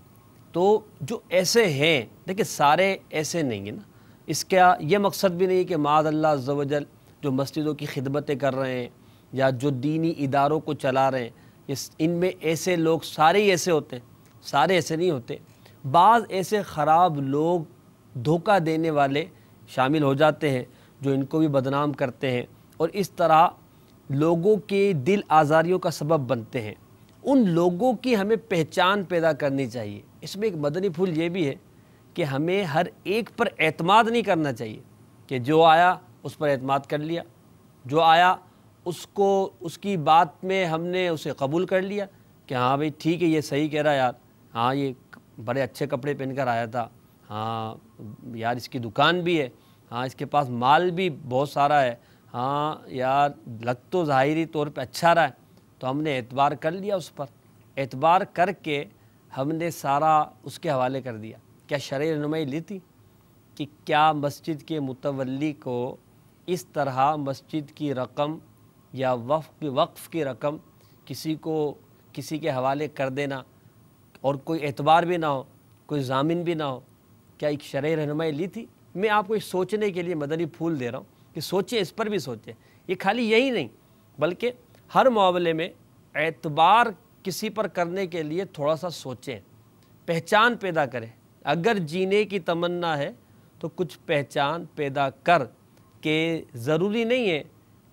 S2: تو جو ایسے ہیں, دیکھیں سارے ایسے نہیں ہیں نا, اس کا یہ مقصد بھی نہیں کہ معاذ اللہ عز و جل جو مسجدوں کی خدمتیں کر رہے ہیں یا جو دینی اداروں کو چلا رہے ہیں, ان میں ایسے لوگ سارے ہی ایسے ہوتے ہیں, سارے ایسے نہیں ہوتے. بعض ایسے خراب لوگ, دھوکہ دینے والے شامل ہو جاتے ہیں جو ان کو بھی بدنام کرتے ہیں اور اس طرح لوگوں کے دل آزاریوں کا سبب بنتے ہیں. ان لوگوں کی ہمیں پہچان پیدا کرنی چاہیے. اس میں ایک مدنی پھول یہ بھی ہے کہ ہمیں ہر ایک پر اعتماد نہیں کرنا چاہیے کہ جو آیا اس پر اعتماد کر لیا, جو آیا اس کو اس کی بات میں ہم نے اسے قبول کر لیا کہ ہاں بھئی ٹھیک ہے یہ صحیح کہہ رہا ہے یار, ہاں یہ بڑے اچھے کپڑے پہن کر آیا تھا, ہاں یار اس کی دکان بھی ہے, ہاں اس کے پاس مال بھی بہت سارا ہے, ہاں یار لگ تو ظاہری طور پہ اچھا رہا ہے. تو ہم نے اعتبار کر لیا اس پر, اعتبار کر کے ہم نے سارا اس کے حوالے کر دیا. کیا شرعی رہنمائی لی تھی کہ کیا مسجد کے متولی کو اس طرح مسجد کی رقم یا وقف کی رقم کسی کے حوالے کر دینا اور کوئی اعتبار بھی نہ ہو, کوئی ضامن بھی نہ ہو, کیا ایک شرعی رہنمائی لی تھی؟ میں آپ کو سوچنے کے لیے مدنی پھول دے رہا ہوں کہ سوچیں, اس پر بھی سوچیں. یہ خالی یہی نہیں بلکہ ہر معاملے میں اعتبار کسی پر کرنے کے لیے تھوڑا سا سوچیں, پہچان پیدا کریں. اگر جینے کی تمنا ہے تو کچھ پہچان پیدا کر کہ ضروری نہیں ہے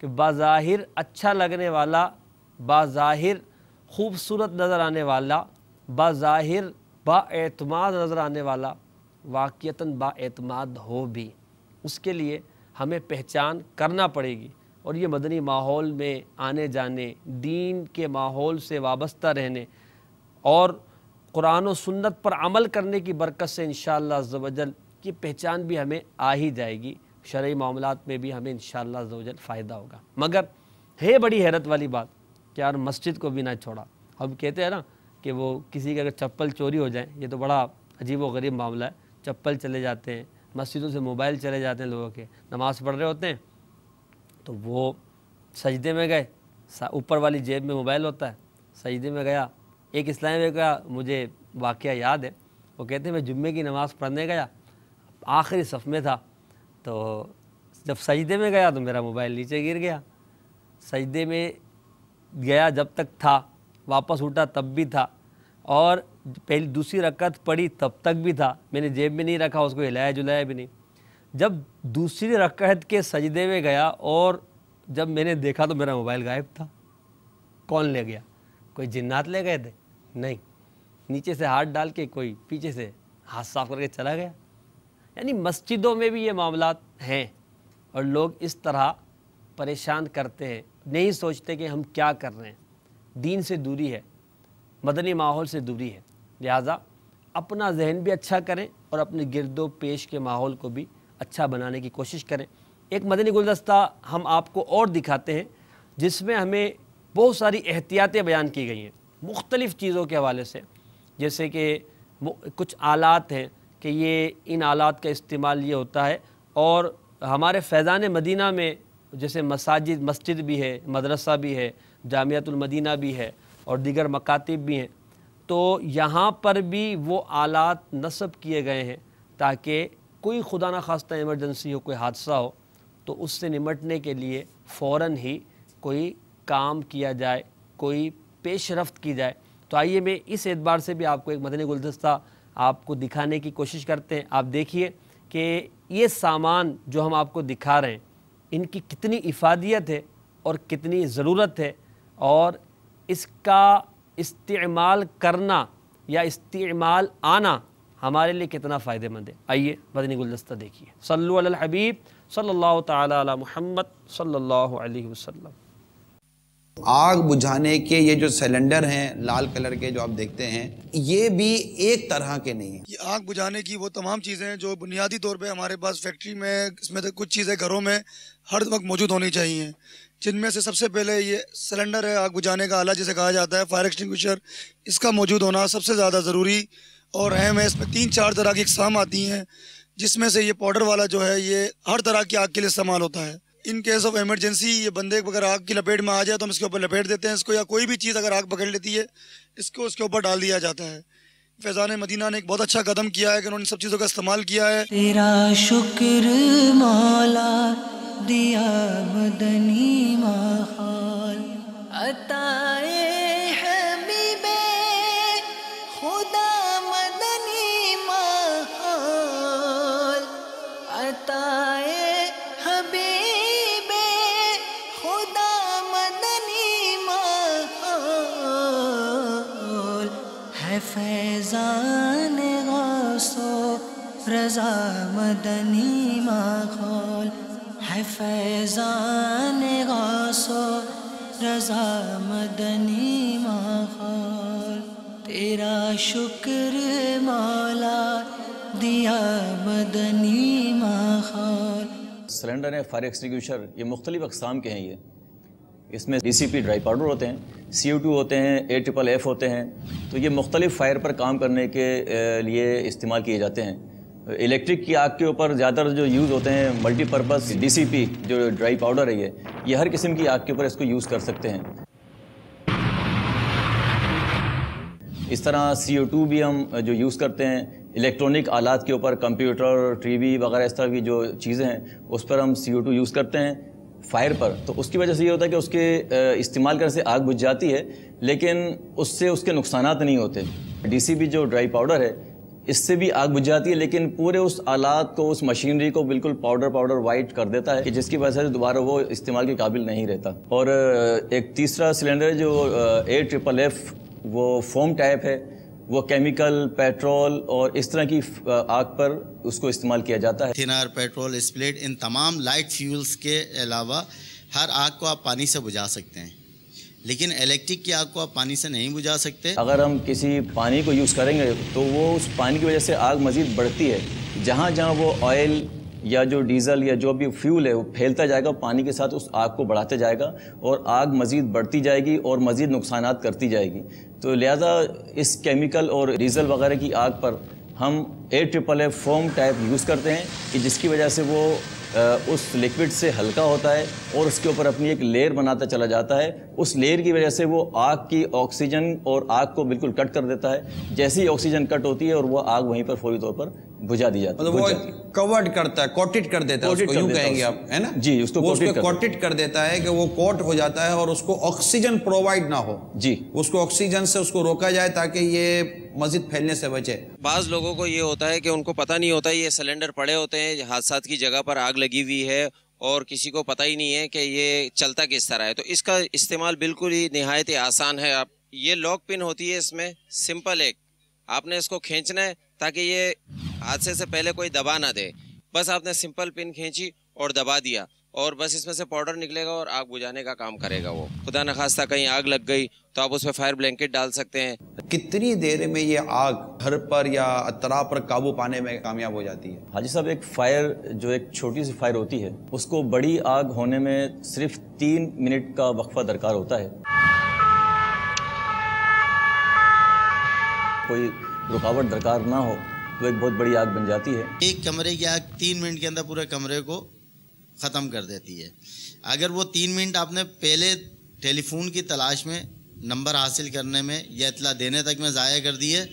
S2: کہ بظاہر اچھا لگنے والا, بظاہر خوبصورت نظر آنے والا, بظاہر با اعتماد نظر آنے والا واقعتاً با اعتماد ہو بھی. اس کے لیے ہمیں پہچان کرنا پڑے گی. اور یہ مدنی ماحول میں آنے جانے, دین کے ماحول سے وابستہ رہنے اور قرآن و سنت پر عمل کرنے کی برکت سے انشاءاللہ عز و جل یہ پہچان بھی ہمیں آ ہی جائے گی. شرعی معاملات میں بھی ہمیں انشاءاللہ عز و جل فائدہ ہوگا. مگر ہے بڑی حیرت والی بات کہ یار مسجد کو بھی نہ چھوڑا. ہم کہتے ہیں نا کہ وہ کسی کا اگر چپل چوری ہو جائیں, یہ تو بڑا عجیب و غریب معاملہ ہے. چپل چلے جاتے ہیں, مسجدوں سے موبائل چلے جاتے ہیں لوگوں کے, نماز پڑھ رہے ہوتے ہیں تو وہ سجدے میں گئے, اوپر والی جیب میں موبائل ہوتا ہے, سجدے میں گیا. ایک اسلامی میں گیا, مجھے واقعہ یاد ہے, وہ کہتے ہیں میں جمعے کی نماز پڑھنے گیا, آخری صف میں تھا, تو جب سجدے میں گیا تو میرا موبائل نیچے گر گیا. سجدے میں گیا جب تک تھا, واپس اٹھا تب بھی تھا, اور پہلی دوسری رکعت پڑھی تب تک بھی تھا. میں نے جیب میں نہیں رکھا, اس کو ہلایا جلایا بھی نہیں. جب دوسری رکعت کے سجدے میں گیا اور جب میں نے دیکھا تو میرا موبائل غائب تھا. کون لے گیا؟ کوئی جنات لے گئے تھے؟ نہیں, نیچے سے ہاتھ ڈال کے کوئی پیچھے سے ہاتھ صاف کر کے چلا گیا. یعنی مسجدوں میں بھی یہ معاملات ہیں اور لوگ اس طرح پریشان کرتے ہیں, نہیں سوچتے کہ ہم کیا کر رہے ہیں. دین سے دوری ہے, مدنی ماحول سے دوری ہے. لہٰذا اپنا ذہن بھی اچھا کریں اور اپنے گرد و پیش کے ماحول کو بھی اچھا بنانے کی کوشش کریں. ایک مدنی گلدستہ ہم آپ کو اور دکھاتے ہیں جس میں ہمیں بہت ساری احتیاطیں بیان کی گئی ہیں مختلف چیزوں کے حوالے سے، جیسے کہ کچھ آلات ہیں کہ یہ ان آلات کا استعمال یہ ہوتا ہے، اور ہمارے فیضان مدینہ میں جیسے مسجد بھی ہے، مدرسہ بھی ہے، جامعۃ المدینہ بھی ہے اور دیگر مکاتب بھی ہیں، تو یہاں پر بھی وہ آلات نصب کیے گئے ہیں تاکہ کوئی خدا نخواستہ ایمرجنسی ہو، کوئی حادثہ ہو تو اس سے نمٹنے کے لیے فوراً ہی کوئی کام کیا جائے، کوئی پیش رفت کی جائے۔ تو آئیے میں اس اعتبار سے بھی آپ کو ایک مدنی گلدستہ آپ کو دکھانے کی کوشش کرتے ہیں۔ آپ دیکھیے کہ یہ سامان جو ہم آپ کو دکھا رہے ہیں ان کی کتنی افادیت ہے اور کتنی ضرورت ہے، اور اس کا استعمال کرنا یا استعمال آنا ہمارے لیے کتنا فائدہ مند ہے۔ آئیے مدنی گلدستہ دیکھیے۔ صلو علی الحبیب صلی اللہ تعالی علی محمد صلی اللہ علیہ وسلم۔
S3: آگ بجھانے کے یہ جو سلنڈر ہیں لال کلر کے جو آپ دیکھتے ہیں، یہ بھی ایک طرح کے نہیں ہیں۔
S5: یہ آگ بجھانے کی وہ تمام چیزیں جو بنیادی طور پہ ہمارے پاس فیکٹری میں، اس میں کچھ چیزیں گھروں میں ہر وقت موجود ہونی چاہیے، جن میں سے سب سے پہلے یہ سلنڈر ہے، آگ بجھانے کا آلہ جسے کہا جاتا ہے، فائر ایکسٹنگوشر، اس کا موجود ہونا سب سے زیادہ ضروری اور اہم ہے۔ اس میں 3-4 طرح کی اقسام آتی ہیں، جس میں سے یہ پاؤڈر والا جو ہے یہ ہر طرح کی آگ کے لیے استعمال ہوتا ہے۔ ان کیس آف ایمرجنسی یہ بندے اگر آگ کی لپیٹ میں آ جائے تو ہم اس کے اوپر لپیٹ دیتے ہیں اس کو، یا کوئی بھی چیز اگر آگ پکڑ لیتی ہے اس کو اس کے اوپر ڈال دیا جاتا ہے۔ فیضان مدینہ نے ایک بہت اچھا قدم کیا ہے کہ انہوں نے سب چیزوں کا استعمال کیا ہے۔
S6: تیرا شکر مولا دیا مدنی ماحول، عطائے حبیب خدا مدنی ماحول، عطائے حبیب خدا مدنی ماحول، ہے فیضان غوث و رضا مدنی ماحول، ہے فیضان غوث و رضا مدنی ماحول، تیرا شکر مولا دیا مدنی ماحول۔
S7: سلنڈر ہے فائر ایکسٹنگوشر، یہ مختلف اقسام کے ہیں۔ یہ اس میں DCP ڈرائی پاؤڈر ہوتے ہیں، CO2 ہوتے ہیں، AFFF ہوتے ہیں، تو یہ مختلف فائر پر کام کرنے کے لیے استعمال کیے جاتے ہیں۔ الیکٹرک کی آگ کے اوپر زیادہ تر جو یوز ہوتے ہیں ملٹی پرپز DCP جو ڈرائی پاؤڈر ہے، یہ ہر قسم کی آگ کے اوپر اس کو یوز کر سکتے ہیں۔ اس طرح CO2 بھی ہم جو یوز کرتے ہیں الیکٹرانک آلات کے اوپر، کمپیوٹر، ٹی وی وغیرہ اس طرح کی جو چیزیں ہیں اس پر ہم CO2 یوز کرتے ہیں فائر پر، تو اس کی وجہ سے یہ ہوتا ہے کہ اس کے استعمال کرنے سے آگ بجھ جاتی ہے، لیکن اس سے اس کے نقصانات نہیں ہوتے۔ DCP جو ڈرائی پاؤڈر ہے اس سے بھی آگ بجھ جاتی ہے، لیکن پورے اس آلات کو، اس مشینری کو بالکل پاؤڈر وائٹ کر دیتا ہے، کہ جس کی وجہ سے دوبارہ وہ استعمال کے قابل نہیں رہتا۔ اور ایک تیسرا سلنڈر جو AFFF، وہ فوم ٹائپ ہے، وہ کیمیکل، پیٹرول اور اس طرح کی آگ پر اس کو استعمال کیا جاتا ہے۔
S8: تھنر، پیٹرول، اسپلٹ، ان تمام لائٹ فیولز کے علاوہ ہر آگ کو آپ پانی سے بجھا سکتے ہیں، لیکن الیکٹرک کی آگ کو آپ پانی سے نہیں بجھا سکتے۔
S7: اگر ہم کسی پانی کو یوز کریں گے تو وہ اس پانی کی وجہ سے آگ مزید بڑھتی ہے، جہاں جہاں وہ آئل یا جو ڈیزل یا جو بھی فیول ہے وہ پھیلتا جائے گا، پانی کے ساتھ اس آگ کو بڑھاتے جائے گا اور آگ مزید بڑھتی جائے گی اور مزید نقصانات کرتی جائے گی۔ تو لہذا اس کیمیکل اور ڈیزل وغیرہ کی آگ پر ہم AFFF فوم ٹائپ یوز کرتے ہیں، کہ جس کی وجہ سے وہ اس لیکوڈ سے ہلکا ہوتا ہے اور اس کے اوپر اپنی ایک لیئر بناتا چلا جاتا ہے۔ اس لیئر کی وجہ سے وہ آگ کی آکسیجن اور آگ کو بالکل کٹ کر دیتا ہے، جیسے ہی آکسیجن کٹ ہوتی ہے اور وہ آگ وہیں پر فوری طور پر بجھا دی جاتی ہے۔
S3: مطلب وہ کورڈ کرتا ہے، کوٹڈ کر دیتا ہے اس کو، یوں کہیں گے آپ، ہے نا؟
S7: جی، اس کو
S3: کوٹڈ کر دیتا ہے کہ وہ کوٹ ہو جاتا ہے اور اس کو آکسیجن پرووائڈ نہ ہو،
S7: جی،
S3: اس کو آکسیجن سے اس کو روکا جائے تاکہ یہ مزید پھیلنے سے بچے۔
S9: بعض لوگوں کو یہ ہوتا ہے کہ ان کو پتہ نہیں ہوتا، یہ سلنڈر پڑے ہوتے ہیں، حادثات کی جگہ پر آگ لگی ہوئی ہے اور کسی کو پتہ ہی نہیں ہے کہ یہ چلتا کس طرح ہے، تو اس کا استعمال بالکل ہی نہایت آسان ہے۔ آپ یہ لاک پن ہوتی ہے، اس میں سمپل ایک آپ نے اس کو کھینچنا ہے تاکہ یہ حادثے سے پہلے کوئی دبا نہ دے، بس آپ نے سمپل پن کھینچی اور دبا دیا اور بس اس میں سے پاؤڈر نکلے گا اور آگ بجھانے کا کام کرے گا. وہ خدا نخواستہ کہیں آگ لگ گئی تو آپ اس پہ فائر بلینکٹ ڈال سکتے ہیں.
S3: کتنی دیر میں یہ آگ گھر پر یا اطراف پر قابو پانے میں کامیاب ہو جاتی ہے؟
S7: حاجی صاحب ایک فائر جو ایک چھوٹی سی فائر ہوتی ہے اس کو بڑی آگ ہونے میں صرف 3 منٹ کا وقفہ درکار ہوتا ہے. کوئی رکاوٹ درکار نہ ہو تو ایک بہت بڑی آگ بن جاتی ہے.
S8: ایک کمرے کی آگ 3 منٹ کے اندر پورے کمرے کو ختم کر دیتی ہے. اگر وہ 3 منٹ آپ نے پہلے ٹیلی فون کی تلاش میں نمبر حاصل کرنے میں یا اطلاع دینے تک میں ضائع کر دی ہے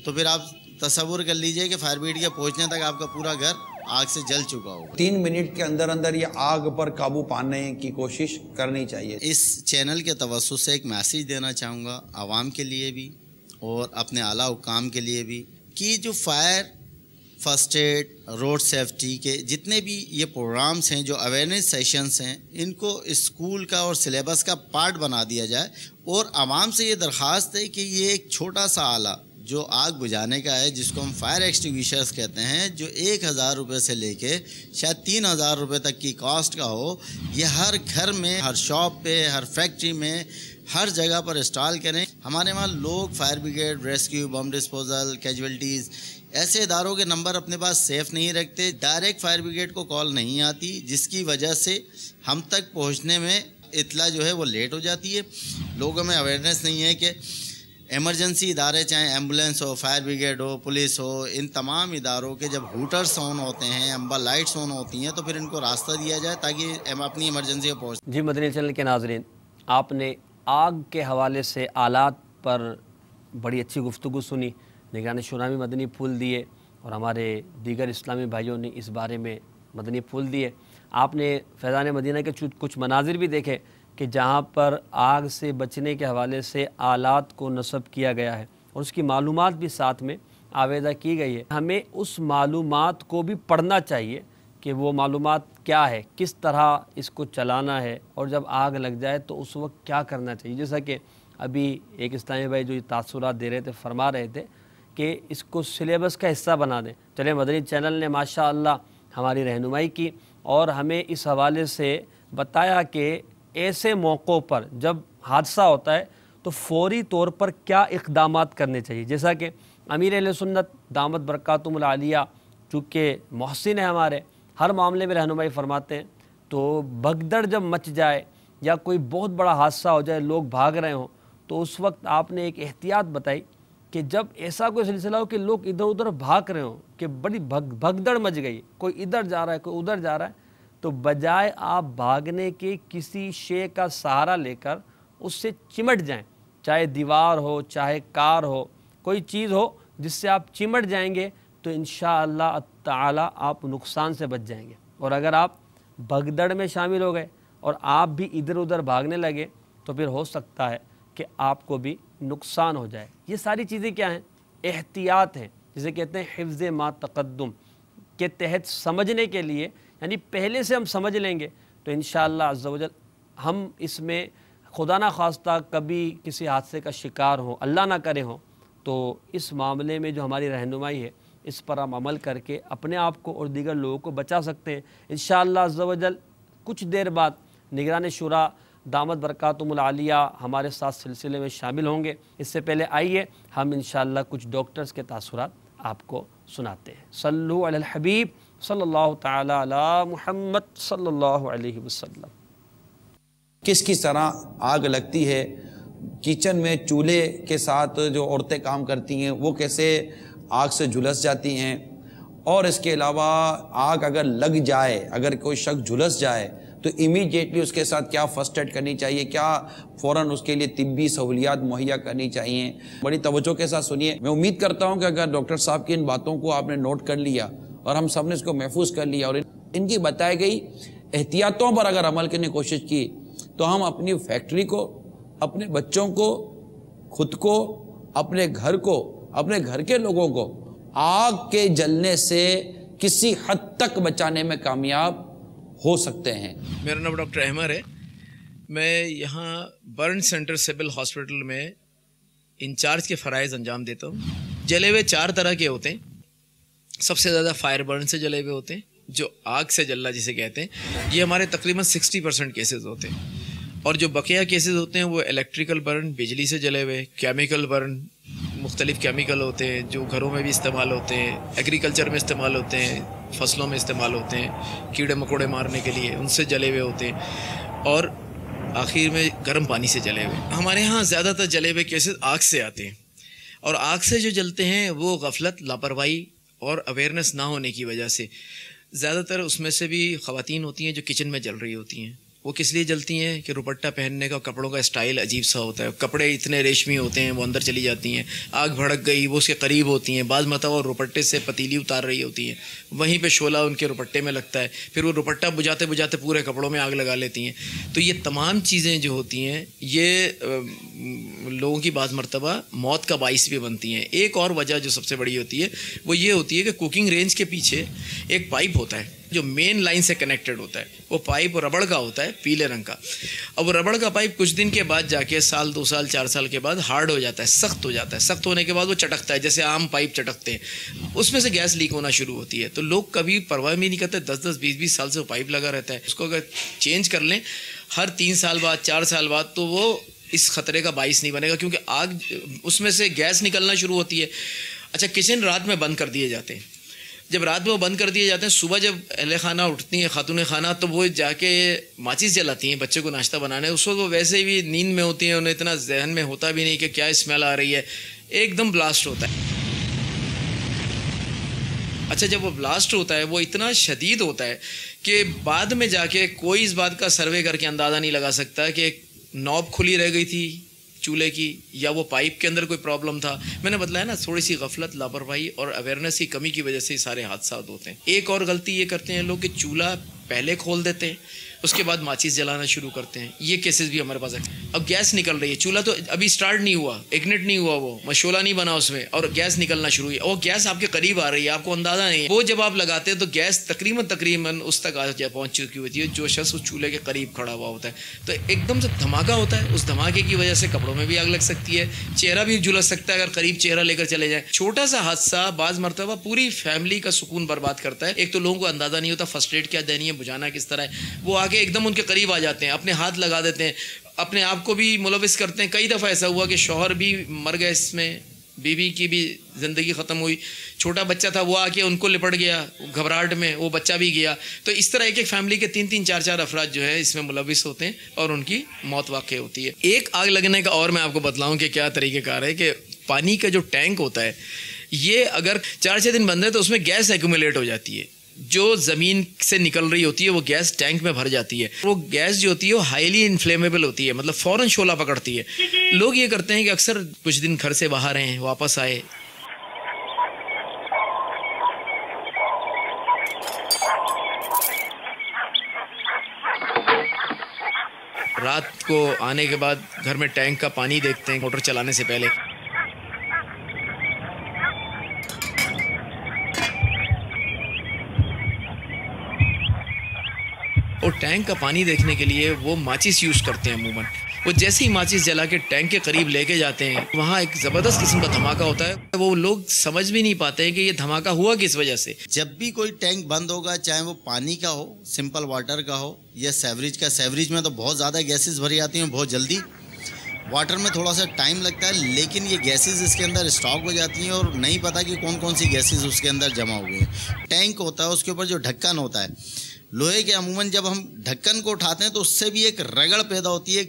S8: تو پھر آپ تصور کر لیجئے کہ فائر بریگیڈ کے پہنچنے تک آپ کا پورا گھر آگ سے جل چکا ہوگا.
S3: 3 منٹ کے اندر اندر یہ آگ پر قابو پانے کی کوشش کرنی چاہیے.
S8: اس چینل کے توسط سے ایک میسیج دینا چاہوں گا عوام کے لیے بھی اور اپنے اعلیٰ حکام کے لیے بھی کہ جو fire first aid road safety کے جتنے بھی یہ پروگرامز ہیں جو اویئرنیس سیشنز ہیں ان کو اسکول کا اور سلیبس کا پارٹ بنا دیا جائے. اور عوام سے یہ درخواست ہے کہ یہ ایک چھوٹا سا آلہ جو آگ بجھانے کا ہے جس کو ہم فائر ایکسٹنگویشرز کہتے ہیں جو 1000 روپے سے لے کے شاید 3000 روپے تک کی کاسٹ کا ہو, یہ ہر گھر میں ہر شاپ پہ ہر فیکٹری میں ہر جگہ پر انسٹال کریں. ہمارے وہاں لوگ fire brigade rescue bomb disposal casualties ایسے اداروں کے نمبر اپنے پاس سیف نہیں رکھتے, ڈائریکٹ فائر بریگیڈ کو کال نہیں آتی جس کی وجہ سے ہم تک پہنچنے میں اطلاع جو ہے وہ لیٹ ہو جاتی ہے. لوگوں میں اویئرنیس نہیں ہے کہ ایمرجنسی ادارے چاہیں ایمبولینس ہو فائر بریگیڈ ہو پولیس ہو ان تمام اداروں کے جب ہوٹرز آن ہوتے ہیں امبر لائٹس آن ہوتی ہیں تو پھر ان کو راستہ دیا جائے تاکہ ہم اپنی ایمرجنسی کو پہنچ.
S2: جی مدنی چینل کے ناظرین, آپ نے آگ کے حوالے سے آلات پر بڑی اچھی گفتگو سنی. نگران شورا میں مدنی پھول دیے اور ہمارے دیگر اسلامی بھائیوں نے اس بارے میں مدنی پھول دیے. آپ نے فیضان مدینہ کے کچھ مناظر بھی دیکھے کہ جہاں پر آگ سے بچنے کے حوالے سے آلات کو نصب کیا گیا ہے اور اس کی معلومات بھی ساتھ میں آویزہ کی گئی ہے. ہمیں اس معلومات کو بھی پڑھنا چاہیے کہ وہ معلومات کیا ہے, کس طرح اس کو چلانا ہے اور جب آگ لگ جائے تو اس وقت کیا کرنا چاہیے. جیسا کہ ابھی ایک اسلامی بھائی جو تاثرات دے رہے تھے فرما رہے تھے کہ اس کو سلیبس کا حصہ بنا دیں. چلے مدنی چینل نے ماشاءاللہ ہماری رہنمائی کی اور ہمیں اس حوالے سے بتایا کہ ایسے موقعوں پر جب حادثہ ہوتا ہے تو فوری طور پر کیا اقدامات کرنے چاہیے. جیسا کہ امیر اہل سنت دامت برکاتہم العالیہ چونکہ محسن ہے ہمارے, ہر معاملے میں رہنمائی فرماتے ہیں, تو بھگدڑ جب مچ جائے یا کوئی بہت بڑا حادثہ ہو جائے لوگ بھاگ رہے ہوں تو اس وقت آپ نے ایک احتیاط بتائی کہ جب ایسا کوئی سلسلہ ہو کہ لوگ ادھر ادھر بھاگ رہے ہوں کہ بڑی بھگدڑ مچ گئی, کوئی ادھر جا رہا ہے کوئی ادھر جا رہا ہے, تو بجائے آپ بھاگنے کے کسی شے کا سہارا لے کر اس سے چمٹ جائیں, چاہے دیوار ہو چاہے کار ہو کوئی چیز ہو جس سے آپ چمٹ جائیں گے تو انشاءاللہ تعالی آپ نقصان سے بچ جائیں گے. اور اگر آپ بھگدڑ میں شامل ہو گئے اور آپ بھی ادھر ادھر بھاگنے لگے تو پھر ہو سکتا ہے کہ آپ کو بھی نقصان ہو جائے. یہ ساری چیزیں کیا ہیں؟ احتیاط ہیں, جسے کہتے ہیں حفظ ما تقدم کے تحت سمجھنے کے لیے, یعنی پہلے سے ہم سمجھ لیں گے تو انشاءاللہ عز و جل ہم اس میں خدا نہ خواستہ کبھی کسی حادثے کا شکار ہوں, اللہ نہ کرے ہوں, تو اس معاملے میں جو ہماری رہنمائی ہے اس پر ہم عمل کر کے اپنے آپ کو اور دیگر لوگوں کو بچا سکتے ہیں انشاءاللہ عز و جل. کچھ دیر بعد نگران شورا دامت برکاتہم العالیہ ہمارے ساتھ سلسلے میں شامل ہوں گے. اس سے پہلے آئیے ہم انشاءاللہ کچھ ڈاکٹرز کے تاثرات آپ کو سناتے ہیں. صلو علی الحبیب صلی اللہ تعالی علی محمد صلی اللہ علیہ وسلم.
S3: کس طرح آگ لگتی ہے, کچن میں چولہے کے ساتھ جو عورتیں کام کرتی ہیں وہ کیسے آگ سے جھلس جاتی ہیں, اور اس کے علاوہ آگ اگر لگ جائے, اگر کوئی شخص جھلس جائے تو امیڈیٹلی اس کے ساتھ کیا فرسٹ ایڈ کرنی چاہیے, کیا فوراً اس کے لیے طبی سہولیات مہیا کرنی چاہیے. بڑی توجہ کے ساتھ سنیے. میں امید کرتا ہوں کہ اگر ڈاکٹر صاحب کی ان باتوں کو آپ نے نوٹ کر لیا اور ہم سب نے اس کو محفوظ کر لیا اور ان کی بتائی گئی احتیاطوں پر اگر عمل کرنے کی کوشش کی تو ہم اپنی فیکٹری کو, اپنے بچوں کو, خود کو, اپنے گھر کو, اپنے گھر کے لوگوں کو آگ کے جلنے سے کسی حد تک بچانے میں کامیاب ہو سکتے ہیں.
S10: میرا نام ڈاکٹر احمد ہے. میں یہاں برن سینٹر سول ہاسپٹل میں انچارج کے فرائض انجام دیتا ہوں. جلے ہوئے 4 طرح کے ہوتے ہیں. سب سے زیادہ فائر برن سے جلے ہوئے ہوتے ہیں, جو آگ سے جلنا جسے کہتے ہیں، یہ ہمارے تقریباً 60% کیسز ہوتے ہیں، اور جو بقیہ کیسز ہوتے ہیں وہ الیکٹریکل برن، بجلی سے جلے ہوئے، کیمیکل برن، مختلف کیمیکل ہوتے ہیں جو گھروں میں بھی استعمال ہوتے ہیں، ایگریکلچر میں استعمال ہوتے ہیں، فصلوں میں استعمال ہوتے ہیں، کیڑے مکوڑے مارنے کے لیے ان سے جلے ہوئے ہوتے ہیں، اور آخر میں گرم پانی سے جلے ہوئے۔ ہمارے ہاں زیادہ تر جلے ہوئے کیسز آگ سے آتے ہیں، اور آگ سے جو جلتے ہیں وہ غفلت، لاپرواہی اور اویئرنیس نہ ہونے کی وجہ سے، زیادہ تر اس میں سے بھی خواتین ہوتی ہیں جو کچن میں جل رہی ہوتی ہیں۔ وہ کس لیے جلتی ہیں کہ دوپٹہ پہننے کا، کپڑوں کا اسٹائل عجیب سا ہوتا ہے، کپڑے اتنے ریشمی ہوتے ہیں، وہ اندر چلی جاتی ہیں، آگ بھڑک گئی، وہ اس کے قریب ہوتی ہیں، بعض مرتبہ وہ دوپٹے سے پتیلی اتار رہی ہوتی ہیں، وہیں پہ شعلہ ان کے دوپٹے میں لگتا ہے، پھر وہ دوپٹہ بجھاتے بجھاتے پورے کپڑوں میں آگ لگا لیتی ہیں۔ تو یہ تمام چیزیں جو ہوتی ہیں یہ لوگوں کی بعض مرتبہ موت کا باعث بھی بنتی ہیں۔ ایک اور وجہ جو سب سے بڑی ہوتی ہے وہ یہ ہوتی ہے کہ کوکنگ رینج کے پیچھے ایک پائپ ہوتا ہے جو مین لائن سے کنیکٹڈ ہوتا ہے، وہ پائپ ربڑ کا ہوتا ہے، پیلے رنگ کا، اب وہ ربڑ کا پائپ کچھ دن کے بعد جا کے سال 2 سال 4 سال کے بعد ہارڈ ہو جاتا ہے، سخت ہو جاتا ہے، سخت ہونے کے بعد وہ چٹکتا ہے جیسے عام پائپ چٹکتے ہیں، اس میں سے گیس لیک ہونا شروع ہوتی ہے۔ تو لوگ کبھی پرواہ بھی نہیں کرتے، 10-10 20-20 سال سے وہ پائپ لگا رہتا ہے، اس کو اگر چینج کر لیں ہر 3 سال بعد 4 سال بعد تو وہ اس خطرے کا باعث نہیں بنے گا، کیونکہ آگ اس میں سے گیس نکلنا شروع ہوتی ہے۔ اچھا، کچن رات میں بند کر دیے جاتے ہیں، جب رات میں وہ بند کر دیے جاتے ہیں، صبح جب اہل خانہ اٹھتی ہیں، خاتون خانہ، تو وہ جا کے ماچس جلاتی ہیں بچے کو ناشتہ بنانے، اس وقت وہ ویسے بھی نیند میں ہوتی ہیں، انہیں اتنا ذہن میں ہوتا بھی نہیں کہ کیا اسمیل آ رہی ہے، ایک دم بلاسٹ ہوتا ہے۔ اچھا، جب وہ بلاسٹ ہوتا ہے وہ اتنا شدید ہوتا ہے کہ بعد میں جا کے کوئی اس بات کا سروے کر کے اندازہ نہیں لگا سکتا کہ نوب کھلی رہ گئی تھی چولہے کی یا وہ پائپ کے اندر کوئی پرابلم تھا۔ میں نے بتلایا نا، تھوڑی سی غفلت، لاپرواہی اور اویئرنیس کی کمی کی وجہ سے سارے حادثات ہوتے ہیں۔ ایک اور غلطی یہ کرتے ہیں لوگ کہ چولہا پہلے کھول دیتے ہیں، اس کے بعد ماچس جلانا شروع کرتے ہیں، یہ کیسز بھی ہمارے پاس ہے۔ اب گیس نکل رہی ہے، چولہا تو ابھی سٹارٹ نہیں ہوا، اگنٹ نہیں ہوا، وہ مشعلہ نہیں بنا اس میں، اور گیس نکلنا شروع ہوئی، اور گیس آپ کے قریب آ رہی ہے، آپ کو اندازہ نہیں ہے، وہ جب آپ لگاتے ہیں تو گیس تقریباً اس تک پہنچ چکی ہوتی ہے جو شخص اس چولہے کے قریب کھڑا ہوا ہوتا ہے، تو ایک دم سے دھماکہ ہوتا ہے، اس دھماکے کی وجہ سے کپڑوں میں بھی آگ لگ سکتی ہے، چہرہ بھی جھلس سکتا ہے اگر قریب چہرہ لے کر چلے جائیں۔ چھوٹا سا حادثہ بعض مرتبہ پوری فیملی کا سکون برباد کرتا ہے۔ ایک تو لوگوں کو اندازہ نہیں ہوتا فرسٹ ایڈ کیا دینی ہے، بجھانا کس طرح ہے، وہ آگے ایک دم ان کے قریب آ جاتے ہیں، اپنے ہاتھ لگا دیتے ہیں، اپنے آپ کو بھی ملوث کرتے ہیں۔ کئی دفعہ ایسا ہوا کہ شوہر بھی مر گئے اس میں، بیوی کی بھی زندگی ختم ہوئی، چھوٹا بچہ تھا وہ آ کے ان کو لپٹ گیا گھبراہٹ میں، وہ بچہ بھی گیا۔ تو اس طرح ایک فیملی کے 3-3 4-4 افراد جو ہے اس میں ملوث ہوتے ہیں اور ان کی موت واقع ہوتی ہے۔ ایک آگ لگنے کا اور میں آپ کو بتلاؤں کہ کیا طریقہ کار ہے کہ پانی کا جو ٹینک ہوتا ہے یہ اگر 4-6 دن بند ہے تو اس میں گیس ایکومولیٹ ہو جاتی ہے، جو زمین سے نکل رہی ہوتی ہے وہ گیس ٹینک میں بھر جاتی ہے، وہ گیس جو ہوتی ہے وہ ہائیلی انفلیمیبل ہوتی ہے، مطلب فوراً شعلہ پکڑتی ہے۔ لوگ یہ کرتے ہیں کہ اکثر کچھ دن گھر سے باہر ہیں، واپس آئے، رات کو آنے کے بعد گھر میں ٹینک کا پانی دیکھتے ہیں موٹر چلانے سے پہلے، اور ٹینک کا پانی دیکھنے کے لیے وہ ماچس یوز کرتے ہیں عموماً۔ وہ جیسے ہی ماچس جلا کے ٹینک کے قریب لے کے جاتے ہیں وہاں ایک زبردست قسم کا دھماکہ ہوتا ہے، وہ لوگ سمجھ بھی نہیں پاتے ہیں کہ یہ دھماکہ ہوا کس وجہ سے۔
S8: جب بھی کوئی ٹینک بند ہوگا، چاہے وہ پانی کا ہو، سمپل واٹر کا ہو یا سیوریج کا، سیوریج میں تو بہت زیادہ گیسز بھری آتی ہیں بہت جلدی، واٹر میں تھوڑا سا ٹائم لگتا ہے، لیکن یہ گیسز اس کے اندر اسٹاک ہو جاتی ہیں اور نہیں پتہ کہ کون کون سی گیسز اس کے اندر جمع ہوئے ہیں۔ ٹینک ہوتا ہے، اس کے اوپر جو ڈھکن ہوتا ہے لوہے کے، عموماً جب ہم ڈھکن کو اٹھاتے ہیں تو اس سے بھی ایک رگڑ پیدا ہوتی ہے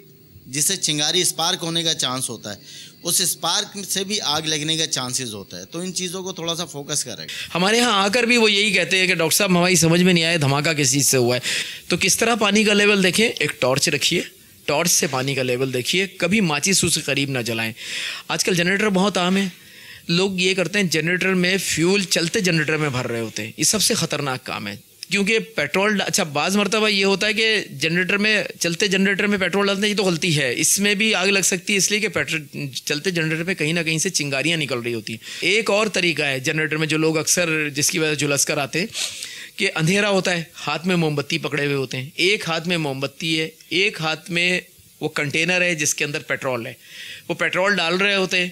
S8: جس سے چنگاری اسپارک ہونے کا چانس ہوتا ہے، اس اسپارک سے بھی آگ لگنے کا چانسز ہوتا ہے۔ تو ان چیزوں کو تھوڑا سا فوکس کریں۔
S10: ہمارے ہاں آ کر بھی وہ یہی کہتے ہیں کہ ڈاکٹر صاحب ہماری سمجھ میں نہیں آیا دھماکہ کس چیز سے ہوا ہے۔ تو کس طرح پانی کا لیول دیکھیں، ایک ٹارچ رکھیے، ٹارچ سے پانی کا لیول دیکھیے، کبھی ماچس اس کے قریب نہ جلائیں۔ آج کل جنریٹر بہت عام ہے، لوگ یہ کرتے ہیں جنریٹر میں فیول چلتے جنریٹر میں بھر رہے ہوتے ہیں، یہ سب سے خطرناک کام ہے، کیونکہ پیٹرول، اچھا بعض مرتبہ یہ ہوتا ہے کہ جنریٹر میں، چلتے جنریٹر میں پیٹرول ڈالتے ہیں، یہ تو غلطی ہے، اس میں بھی آگ لگ سکتی ہے اس لیے کہ چلتے جنریٹر میں کہیں نہ کہیں سے چنگاریاں نکل رہی ہوتی ہیں۔ ایک اور طریقہ ہے جنریٹر میں جو لوگ اکثر جس کی وجہ سے جھلس کر آتے ہیں کہ اندھیرا ہوتا ہے، ہاتھ میں موم بتی پکڑے ہوئے ہوتے ہیں، ایک ہاتھ میں موم بتی ہے، ایک ہاتھ میں وہ کنٹینر ہے جس کے اندر پیٹرول ہے، وہ پیٹرول ڈال رہے ہوتے ہیں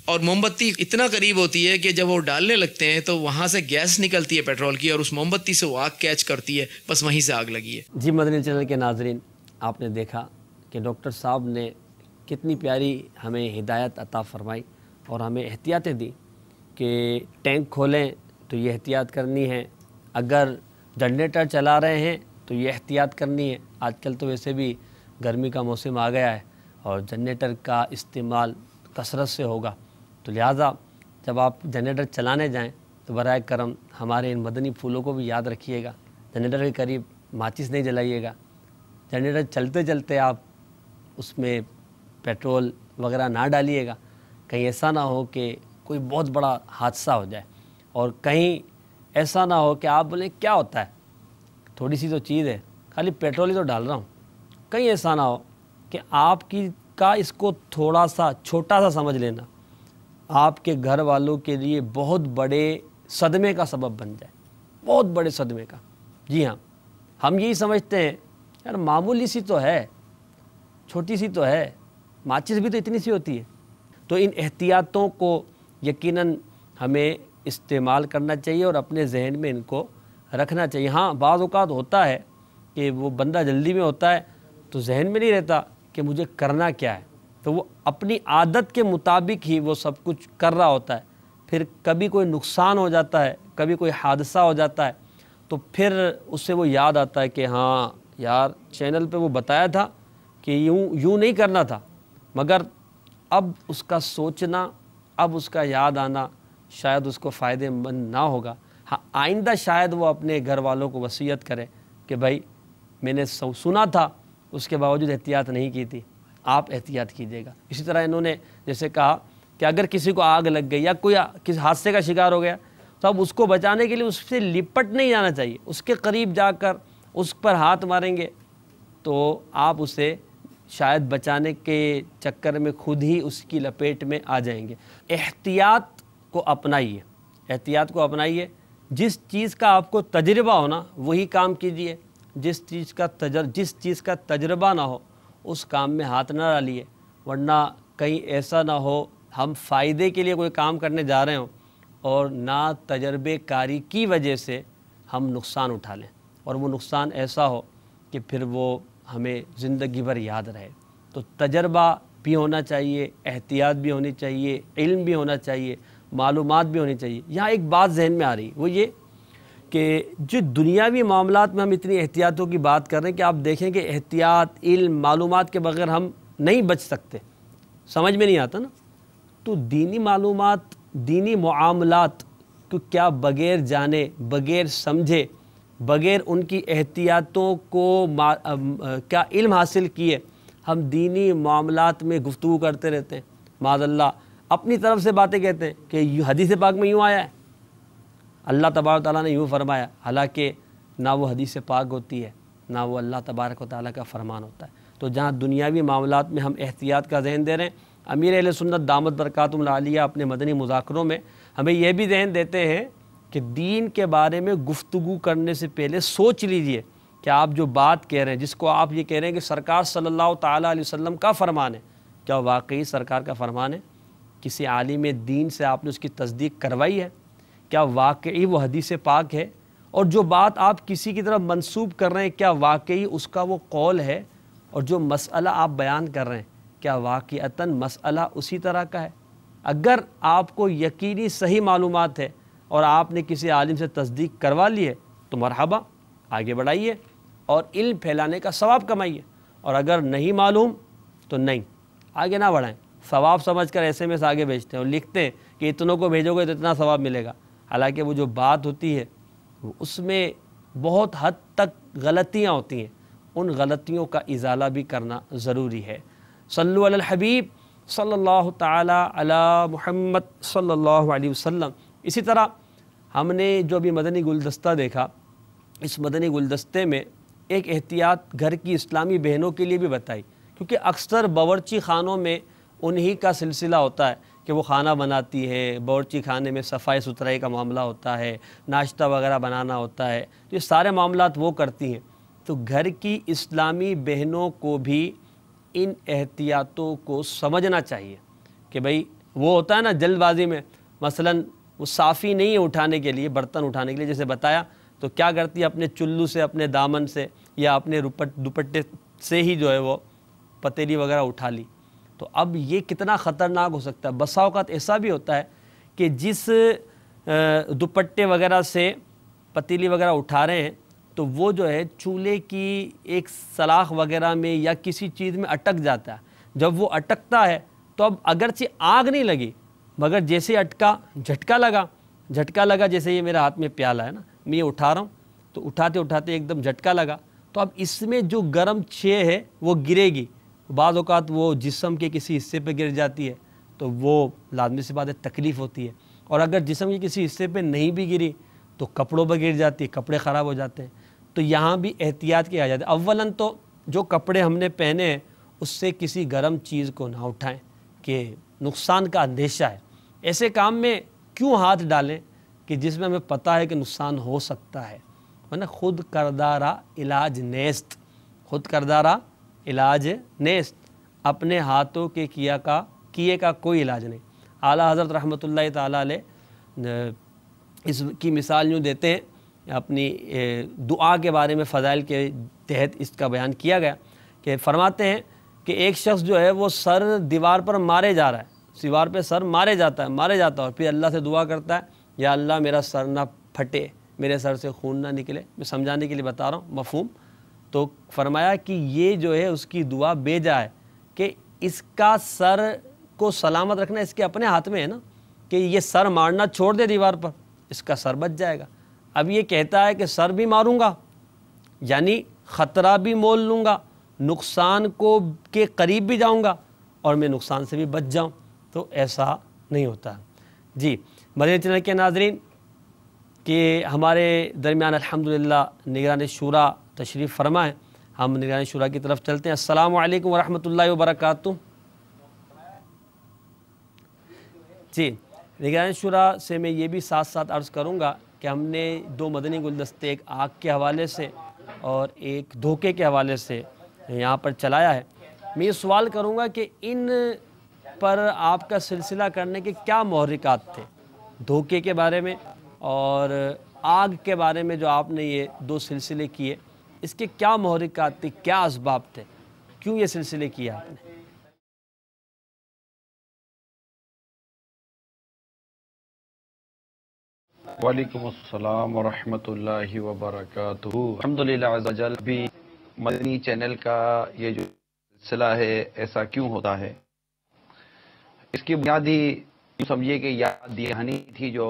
S10: اور موم بتی اتنا قریب ہوتی ہے کہ جب وہ ڈالنے لگتے ہیں تو وہاں سے گیس نکلتی ہے پیٹرول کی اور اس موم بتی سے وہ آگ کیچ کرتی ہے، بس وہیں سے آگ لگی ہے۔
S2: جی مدنی چینل کے ناظرین، آپ نے دیکھا کہ ڈاکٹر صاحب نے کتنی پیاری ہمیں ہدایت عطا فرمائی اور ہمیں احتیاطیں دی کہ ٹینک کھولیں تو یہ احتیاط کرنی ہے، اگر جنریٹر چلا رہے ہیں تو یہ احتیاط کرنی ہے۔ آج کل تو ویسے بھی گرمی کا موسم آ گیا ہے اور جنریٹر کا استعمال کثرت سے ہوگا، تو لہٰذا جب آپ جنریٹر چلانے جائیں تو برائے کرم ہمارے ان مدنی پھولوں کو بھی یاد رکھیے گا، جنریٹر کے قریب ماچس نہیں جلائیے گا، جنریٹر چلتے چلتے آپ اس میں پیٹرول وغیرہ نہ ڈالیے گا، کہیں ایسا نہ ہو کہ کوئی بہت بڑا حادثہ ہو جائے، اور کہیں ایسا نہ ہو کہ آپ بولیں کیا ہوتا ہے، تھوڑی سی تو چیز ہے، خالی پیٹرول ہی تو ڈال رہا ہوں، کہیں ایسا نہ ہو کہ آپ کا اس کو تھوڑا سا چھوٹا سا سمجھ لینا آپ کے گھر والوں کے لیے بہت بڑے صدمے کا سبب بن جائے، بہت بڑے صدمے کا۔ جی ہاں، ہم یہی سمجھتے ہیں یار معمولی سی تو ہے، چھوٹی سی تو ہے، ماچس بھی تو اتنی سی ہوتی ہے۔ تو ان احتیاطوں کو یقیناً ہمیں استعمال کرنا چاہیے اور اپنے ذہن میں ان کو رکھنا چاہیے۔ ہاں بعض اوقات ہوتا ہے کہ وہ بندہ جلدی میں ہوتا ہے تو ذہن میں نہیں رہتا کہ مجھے کرنا کیا ہے، تو وہ اپنی عادت کے مطابق ہی وہ سب کچھ کر رہا ہوتا ہے، پھر کبھی کوئی نقصان ہو جاتا ہے، کبھی کوئی حادثہ ہو جاتا ہے، تو پھر اس سے وہ یاد آتا ہے کہ ہاں یار چینل پہ وہ بتایا تھا کہ یوں نہیں کرنا تھا، مگر اب اس کا سوچنا، اب اس کا یاد آنا شاید اس کو فائدہ مند نہ ہوگا۔ ہاں آئندہ شاید وہ اپنے گھر والوں کو وصیت کرے کہ بھائی میں نے سنا تھا، اس کے باوجود احتیاط نہیں کی تھی، آپ احتیاط کیجیے گا۔ اسی طرح انہوں نے جیسے کہا کہ اگر کسی کو آگ لگ گئی یا کوئی کسی حادثے کا شکار ہو گیا تو اب اس کو بچانے کے لیے اس سے لپٹ نہیں جانا چاہیے، اس کے قریب جا کر اس پر ہاتھ ماریں گے تو آپ اسے شاید بچانے کے چکر میں خود ہی اس کی لپیٹ میں آ جائیں گے۔ احتیاط کو اپنائیے، احتیاط کو اپنائیے، جس چیز کا آپ کو تجربہ ہونا وہی کام کیجیے، جس چیز کا تجربہ نہ ہو اس کام میں ہاتھ نہ ڈالیے، ورنہ کہیں ایسا نہ ہو ہم فائدے کے لیے کوئی کام کرنے جا رہے ہوں اور نہ تجربے کاری کی وجہ سے ہم نقصان اٹھا لیں، اور وہ نقصان ایسا ہو کہ پھر وہ ہمیں زندگی بھر یاد رہے۔ تو تجربہ بھی ہونا چاہیے، احتیاط بھی ہونی چاہیے، علم بھی ہونا چاہیے، معلومات بھی ہونی چاہیے۔ یہاں ایک بات ذہن میں آ رہی وہ یہ کہ جو دنیاوی معاملات میں ہم اتنی احتیاطوں کی بات کر رہے ہیں کہ آپ دیکھیں کہ احتیاط، علم، معلومات کے بغیر ہم نہیں بچ سکتے، سمجھ میں نہیں آتا نا۔ تو دینی معلومات، دینی معاملات کو کیا بغیر جانے، بغیر سمجھے، بغیر ان کی احتیاطوں کو کیا علم حاصل کیے ہم دینی معاملات میں گفتگو کرتے رہتے ہیں، معاذ اللہ اپنی طرف سے باتیں کہتے ہیں کہ حدیث پاک میں یوں آیا ہے، اللہ تبارک و تعالیٰ نے یوں فرمایا، حالانکہ نہ وہ حدیث پاک ہوتی ہے نہ وہ اللہ تبارک و تعالیٰ کا فرمان ہوتا ہے۔ تو جہاں دنیاوی معاملات میں ہم احتیاط کا ذہن دے رہے ہیں، امیر اہل سنت دامت برکاتہم العالیہ اپنے مدنی مذاکروں میں ہمیں یہ بھی ذہن دیتے ہیں کہ دین کے بارے میں گفتگو کرنے سے پہلے سوچ لیجئے کہ آپ جو بات کہہ رہے ہیں، جس کو آپ یہ کہہ رہے ہیں کہ سرکار صلی اللہ تعالیٰ علیہ وسلم کا فرمان ہے، کیا واقعی سرکار کا فرمان ہے؟ کسی عالم دین سے آپ نے اس کی تصدیق کروائی ہے؟ کیا واقعی وہ حدیث پاک ہے؟ اور جو بات آپ کسی کی طرف منسوب کر رہے ہیں کیا واقعی اس کا وہ قول ہے؟ اور جو مسئلہ آپ بیان کر رہے ہیں کیا واقعتاً مسئلہ اسی طرح کا ہے؟ اگر آپ کو یقینی صحیح معلومات ہے اور آپ نے کسی عالم سے تصدیق کروا لی ہے تو مرحبا، آگے بڑھائیے اور علم پھیلانے کا ثواب کمائیے، اور اگر نہیں معلوم تو نہیں، آگے نہ بڑھائیں۔ ثواب سمجھ کر ایسے میں سے آگے بھیجتے ہیں اور لکھتے ہیں کہ اتنوں کو بھیجو گے تو اتنا ثواب ملے گا، حالانکہ وہ جو بات ہوتی ہے اس میں بہت حد تک غلطیاں ہوتی ہیں، ان غلطیوں کا ازالہ بھی کرنا ضروری ہے۔ صلو علی الحبیب صلی اللہ تعالی علی محمد صلی اللہ علیہ وسلم۔ اسی طرح ہم نے جو بھی مدنی گلدستہ دیکھا، اس مدنی گلدستے میں ایک احتیاط گھر کی اسلامی بہنوں کے لیے بھی بتائی، کیونکہ اکثر باورچی خانوں میں انہی کا سلسلہ ہوتا ہے کہ وہ کھانا بناتی ہے، باورچی خانے میں صفائی ستھرائی کا معاملہ ہوتا ہے، ناشتہ وغیرہ بنانا ہوتا ہے، تو یہ سارے معاملات وہ کرتی ہیں۔ تو گھر کی اسلامی بہنوں کو بھی ان احتیاطوں کو سمجھنا چاہیے کہ بھئی وہ ہوتا ہے نا جلد بازی میں، مثلاً وہ صافی نہیں ہے اٹھانے کے لیے، برتن اٹھانے کے لیے جیسے بتایا، تو کیا کرتی ہے اپنے چلو سے، اپنے دامن سے یا اپنے دوپٹے سے ہی جو ہے وہ پتیلی وغیرہ اٹھا لی. تو اب یہ کتنا خطرناک ہو سکتا ہے. بسا اوقات ایسا بھی ہوتا ہے کہ جس دوپٹے وغیرہ سے پتیلی وغیرہ اٹھا رہے ہیں تو وہ جو ہے چولہے کی ایک سلاخ وغیرہ میں یا کسی چیز میں اٹک جاتا ہے. جب وہ اٹکتا ہے تو اب اگرچہ آگ نہیں لگی مگر جیسے اٹکا جھٹکا لگا، جیسے یہ میرے ہاتھ میں پیالہ ہے نا، میں یہ اٹھا رہا ہوں تو اٹھاتے اٹھاتے ایک دم جھٹکا لگا، تو اب اس میں جو گرم چھ ہے وہ گرے گی. بعض اوقات وہ جسم کے کسی حصے پہ گر جاتی ہے تو وہ لازمی سی بات ہے تکلیف ہوتی ہے، اور اگر جسم کے کسی حصے پہ نہیں بھی گری تو کپڑوں پہ گر جاتی ہے، کپڑے خراب ہو جاتے ہیں. تو یہاں بھی احتیاط کیا جاتا ہے. اولاً تو جو کپڑے ہم نے پہنے ہیں اس سے کسی گرم چیز کو نہ اٹھائیں کہ نقصان کا اندیشہ ہے. ایسے کام میں کیوں ہاتھ ڈالیں کہ جس میں ہمیں پتہ ہے کہ نقصان ہو سکتا ہے. خود کردارا علاج نیست، خود کردارا علاج نیست، اپنے ہاتھوں کے کیے کا کوئی علاج نہیں. اعلیٰ حضرت رحمۃ اللہ تعالیٰ علیہ اس کی مثال یوں دیتے ہیں، اپنی دعا کے بارے میں فضائل کے تحت اس کا بیان کیا گیا کہ فرماتے ہیں کہ ایک شخص جو ہے وہ سر دیوار پر مارے جا رہا ہے، دیوار پہ سر مارے جاتا ہے اور پھر اللہ سے دعا کرتا ہے یا اللہ میرا سر نہ پھٹے، میرے سر سے خون نہ نکلے. میں سمجھانے کے لیے بتا رہا ہوں مفہوم. تو فرمایا کہ یہ جو ہے اس کی دعا بے جا ہے کہ اس کا سر کو سلامت رکھنا اس کے اپنے ہاتھ میں ہے نا، کہ یہ سر مارنا چھوڑ دے دیوار پر، اس کا سر بچ جائے گا. اب یہ کہتا ہے کہ سر بھی ماروں گا یعنی خطرہ بھی مول لوں گا، نقصان کو کے قریب بھی جاؤں گا اور میں نقصان سے بھی بچ جاؤں. تو ایسا نہیں ہوتا. جی مدنی چینل کے ناظرین کہ ہمارے درمیان الحمدللہ نگران شورا تشریف فرما ہے. ہم نگران شورا کی طرف چلتے ہیں. السلام علیکم ورحمۃ اللہ وبرکاتہ. جی نگران شورا سے میں یہ بھی ساتھ ساتھ عرض کروں گا کہ ہم نے 2 مدنی گلدستے، ایک آگ کے حوالے سے اور ایک دھوکے کے حوالے سے یہاں پر چلایا ہے. میں یہ سوال کروں گا کہ ان پر آپ کا سلسلہ کرنے کے کیا محرکات تھے، دھوکے کے بارے میں اور آگ کے بارے میں جو آپ نے یہ 2 سلسلے کیے، اس کے کیا محرکات تھے، کیا اسباب تھے، کیوں یہ سلسلے کیے آپ نے؟
S3: وعلیکم السلام ورحمۃ اللہ وبرکاتہ. الحمدللہ عز وجل. بھی مدنی چینل کا یہ جو سلسلہ ہے ایسا کیوں ہوتا ہے، اس کی بنیادی سمجھیے کہ یاد دہانی تھی جو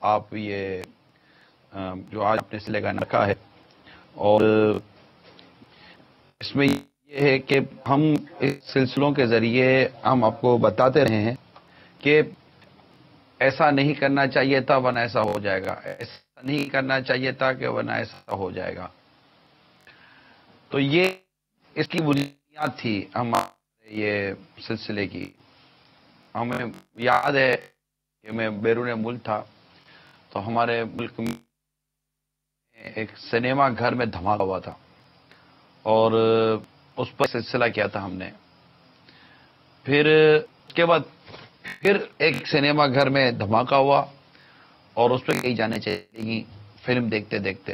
S3: آپ یہ جو آج اپنے سلسلے کا رکھا ہے. اور اس میں یہ ہے کہ ہم اس سلسلوں کے ذریعے ہم آپ کو بتاتے رہے ہیں کہ ایسا نہیں کرنا چاہیے تھا ورنہ ایسا ہو جائے گا، ایسا نہیں کرنا چاہیے تھا کہ ورنہ ایسا ہو جائے گا. تو یہ اس کی بنیاد تھی ہمارے یہ سلسلے کی. ہمیں یاد ہے کہ میں بیرون ملک تھا تو ہمارے ملک میں ایک سنیما گھر میں دھماکہ ہوا تھا اور اس پر سلسلہ کیا تھا ہم نے. پھر اس کے بعد پھر ایک سنیما گھر میں دھماکہ ہوا اور اس پہ کئی جانیں چلی گئیں فلم دیکھتے دیکھتے.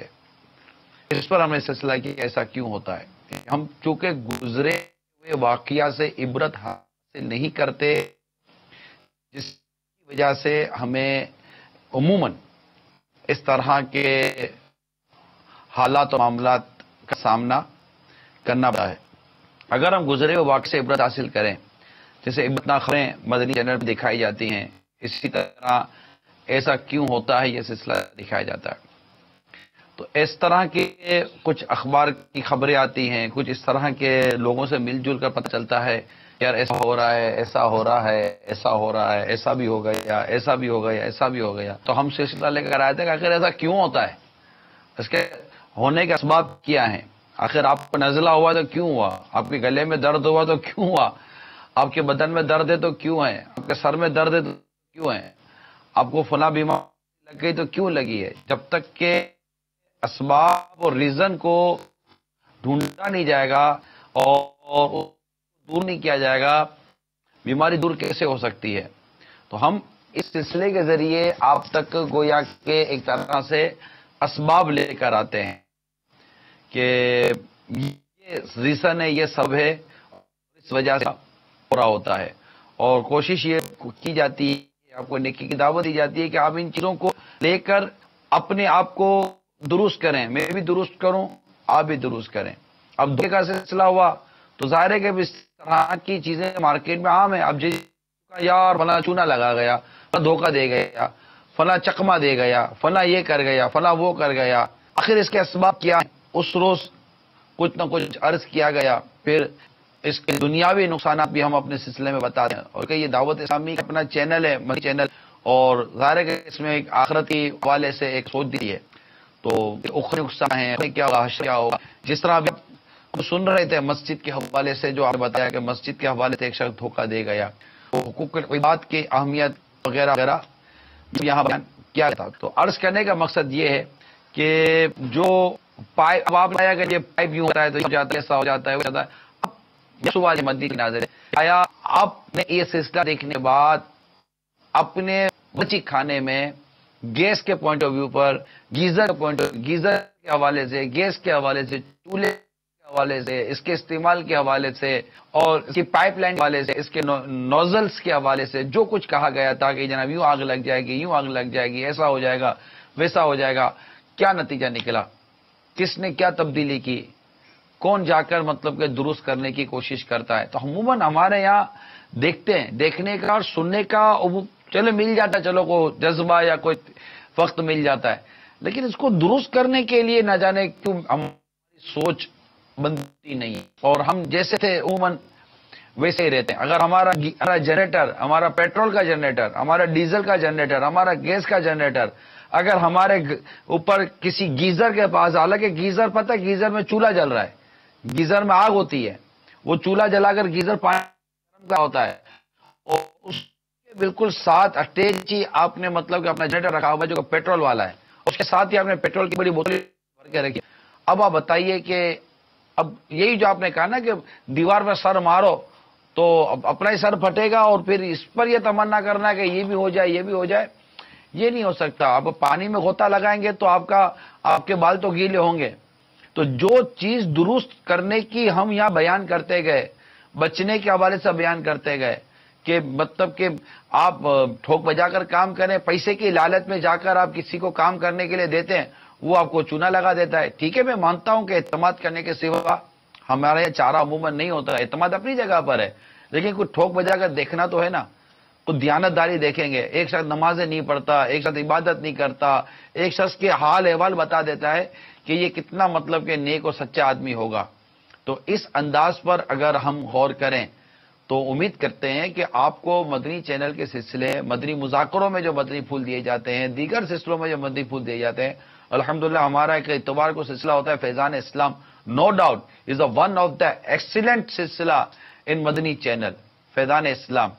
S3: اس پر ہم نے سلسلہ کیا ایسا کیوں ہوتا ہے. ہم چونکہ گزرے ہوئے واقعہ سے عبرت حاصل نہیں کرتے، جس کی وجہ سے ہمیں عموماً اس طرح کے حالات و معاملات کا سامنا کرنا پڑتا ہے. اگر ہم گزرے ہوئے واقعے سے عبرت حاصل کریں، جیسے عبرتناک خبریں مدنی چینل پہ دکھائی جاتی ہیں، اسی طرح ایسا کیوں ہوتا ہے یہ سلسلہ دکھایا جاتا ہے. تو اس طرح کے کچھ اخبار کی خبریں آتی ہیں، کچھ اس طرح کے لوگوں سے مل جل کر پتہ چلتا ہے یار ایسا ہو رہا ہے، ایسا ہو رہا ہے، ایسا ہو رہا ہے، ایسا بھی ہو گیا، ایسا بھی ہو گیا، ایسا بھی ہو گیا. تو ہم سلسلہ لے کر آئے تھے کہ آخر ایسا کیوں ہوتا ہے، اس کے ہونے کے اسباب کیا ہیں. آخر آپ کو نزلہ ہوا تو کیوں ہوا، آپ کے گلے میں درد ہوا تو کیوں ہوا، آپ کے بدن میں درد ہے تو کیوں ہے، آپ کے سر میں درد ہے تو کیوں ہے، آپ کو فلاں بیماری لگ گئی تو کیوں لگی ہے. جب تک کہ اسباب اور ریزن کو ڈھونڈا نہیں جائے گا اور دور نہیں کیا جائے گا، بیماری دور کیسے ہو سکتی ہے. تو ہم اس سلسلے کے ذریعے آپ تک گویا کہ ایک طرح سے اسباب لے کر آتے ہیں کہ یہ ریزن ہے، یہ سب ہے، اس وجہ سے پورا ہوتا ہے. اور کوشش یہ کی جاتی ہے، آپ کو نیکی کی دعوت دی جاتی ہے کہ آپ ان چیزوں کو لے کر اپنے آپ کو درست کریں. میں بھی درست کروں، آپ بھی درست کریں. اب دھوکے کا سلسلہ ہوا تو ظاہر ہے کہ اس طرح کی چیزیں مارکیٹ میں عام ہیں. اب یار فلاں چونا لگا گیا، فلاں دھوکہ دے گیا، فلاں چکما دے گیا، فلاں یہ کر گیا، فلاں وہ کر گیا. آخر اس کے اسباب کیا ہیں؟ اس روز کچھ نہ کچھ عرض کیا گیا. پھر اس کے دنیاوی نقصانات بھی ہم اپنے سلسلے میں بتاتے ہیں. اور کہ یہ دعوت اسلامی کا اپنا چینل ہے، مدنی چینل، اور ظاہر ہے کہ اس میں ایک آخرتی حوالے سے ایک سوچ دی ہے. تو اخروی نقصان ہے، کیا ہوگا، کیا ہوگا. جس طرح ابھی ہم سن رہے تھے مسجد کے حوالے سے، جو آپ نے بتایا کہ مسجد کے حوالے سے ایک شخص دھوکہ دے گیا، حقوق العباد کی اہمیت وغیرہ وغیرہ یہاں بیان کیا تھا. تو عرض کرنے کا مقصد یہ ہے کہ جو پائپ، اب آپ لایا کہ یہ پائپ یوں ہوتا ہے تو ہو جاتا ہے، ایسا ہو جاتا ہے، وہ جاتا ہے. اب یہ سوال مدنی کی ناظر ہے، آیا آپ نے یہ سلسلہ دیکھنے کے بعد اپنے بچی کھانے میں گیس کے پوائنٹ آف ویو پر، گیزر کے حوالے سے، گیس کے حوالے سے، چولہے کے حوالے سے، اس کے استعمال کے حوالے سے، اور اس کی پائپ لائن کے حوالے سے، اس کے نوزلز کے حوالے سے جو کچھ کہا گیا تھا کہ جناب یوں آگ لگ جائے گی، یوں آگ لگ جائے گی، ایسا ہو جائے گا، ویسا ہو جائے گا، کیا نتیجہ نکلا؟ کس نے کیا تبدیلی کی؟ کون جا کر مطلب کہ درست کرنے کی کوشش کرتا ہے؟ تو عموماً ہمارے یہاں دیکھتے ہیں، دیکھنے کا اور سننے کا چلو مل جاتا ہے، چلو کو جذبہ یا کوئی وقت مل جاتا ہے، لیکن اس کو درست کرنے کے لیے نہ جانے کیوں ہماری سوچ بنتی نہیں. اور ہم جیسے تھے عموماً ویسے ہی رہتے ہیں. اگر ہمارا جنریٹر، ہمارا پیٹرول کا جنریٹر، ہمارا ڈیزل کا جنریٹر، ہمارا گیس کا جنریٹر، اگر ہمارے اوپر کسی گیزر کے پاس، حالانکہ گیزر پتہ ہے گیزر میں چولہا جل رہا ہے، گیزر میں آگ ہوتی ہے، وہ چولہا جلا کر گیزر پانی گرم کا ہوتا ہے، اور اس کے بالکل ساتھ اٹیچ ہی آپ نے مطلب کہ اپنا جنریٹر رکھا ہوا جو پیٹرول والا ہے، اس کے ساتھ ہی آپ نے پیٹرول کی بڑی بوتل بھر کے رکھی. اب آپ بتائیے کہ اب یہی جو آپ نے کہا نا کہ دیوار میں سر مارو تو اپنا ہی سر پھٹے گا، اور پھر اس پر یہ تمنا کرنا کہ یہ بھی ہو جائے، یہ بھی ہو جائے، یہ نہیں ہو سکتا. آپ پانی میں غوطہ لگائیں گے تو آپ کے بال تو گیلے ہوں گے. تو جو چیز درست کرنے کی ہم یہاں بیان کرتے گئے، بچنے کے حوالے سے بیان کرتے گئے کہ مطلب کہ آپ ٹھوک بجا کر کام کریں، پیسے کی لالچ میں جا کر آپ کسی کو کام کرنے کے لیے دیتے ہیں، وہ آپ کو چونا لگا دیتا ہے. ٹھیک ہے، میں مانتا ہوں کہ اعتماد کرنے کے سوا ہمارے یہاں چارہ عموماً نہیں ہوتا، اعتماد اپنی جگہ پر ہے، لیکن کوئی ٹھوک بجا کر دیکھنا تو ہے نا. کچھ دیانت داری دیکھیں گے. ایک شخص نمازیں نہیں پڑھتا، ایک شخص عبادت نہیں کرتا، ایک شخص کے حال احوال بتا دیتا ہے کہ یہ کتنا مطلب کہ نیک اور سچا آدمی ہوگا. تو اس انداز پر اگر ہم غور کریں تو امید کرتے ہیں کہ آپ کو مدنی چینل کے سلسلے، مدنی مذاکروں میں جو مدنی پھول دیے جاتے ہیں، دیگر سلسلوں میں جو مدنی پھول دیے جاتے ہیں، الحمدللہ ہمارا ایک اتوار کو سلسلہ ہوتا ہے Faizan Islam, no doubt is one of the excellent سلسلہ in Madani channel, Faizan Islam,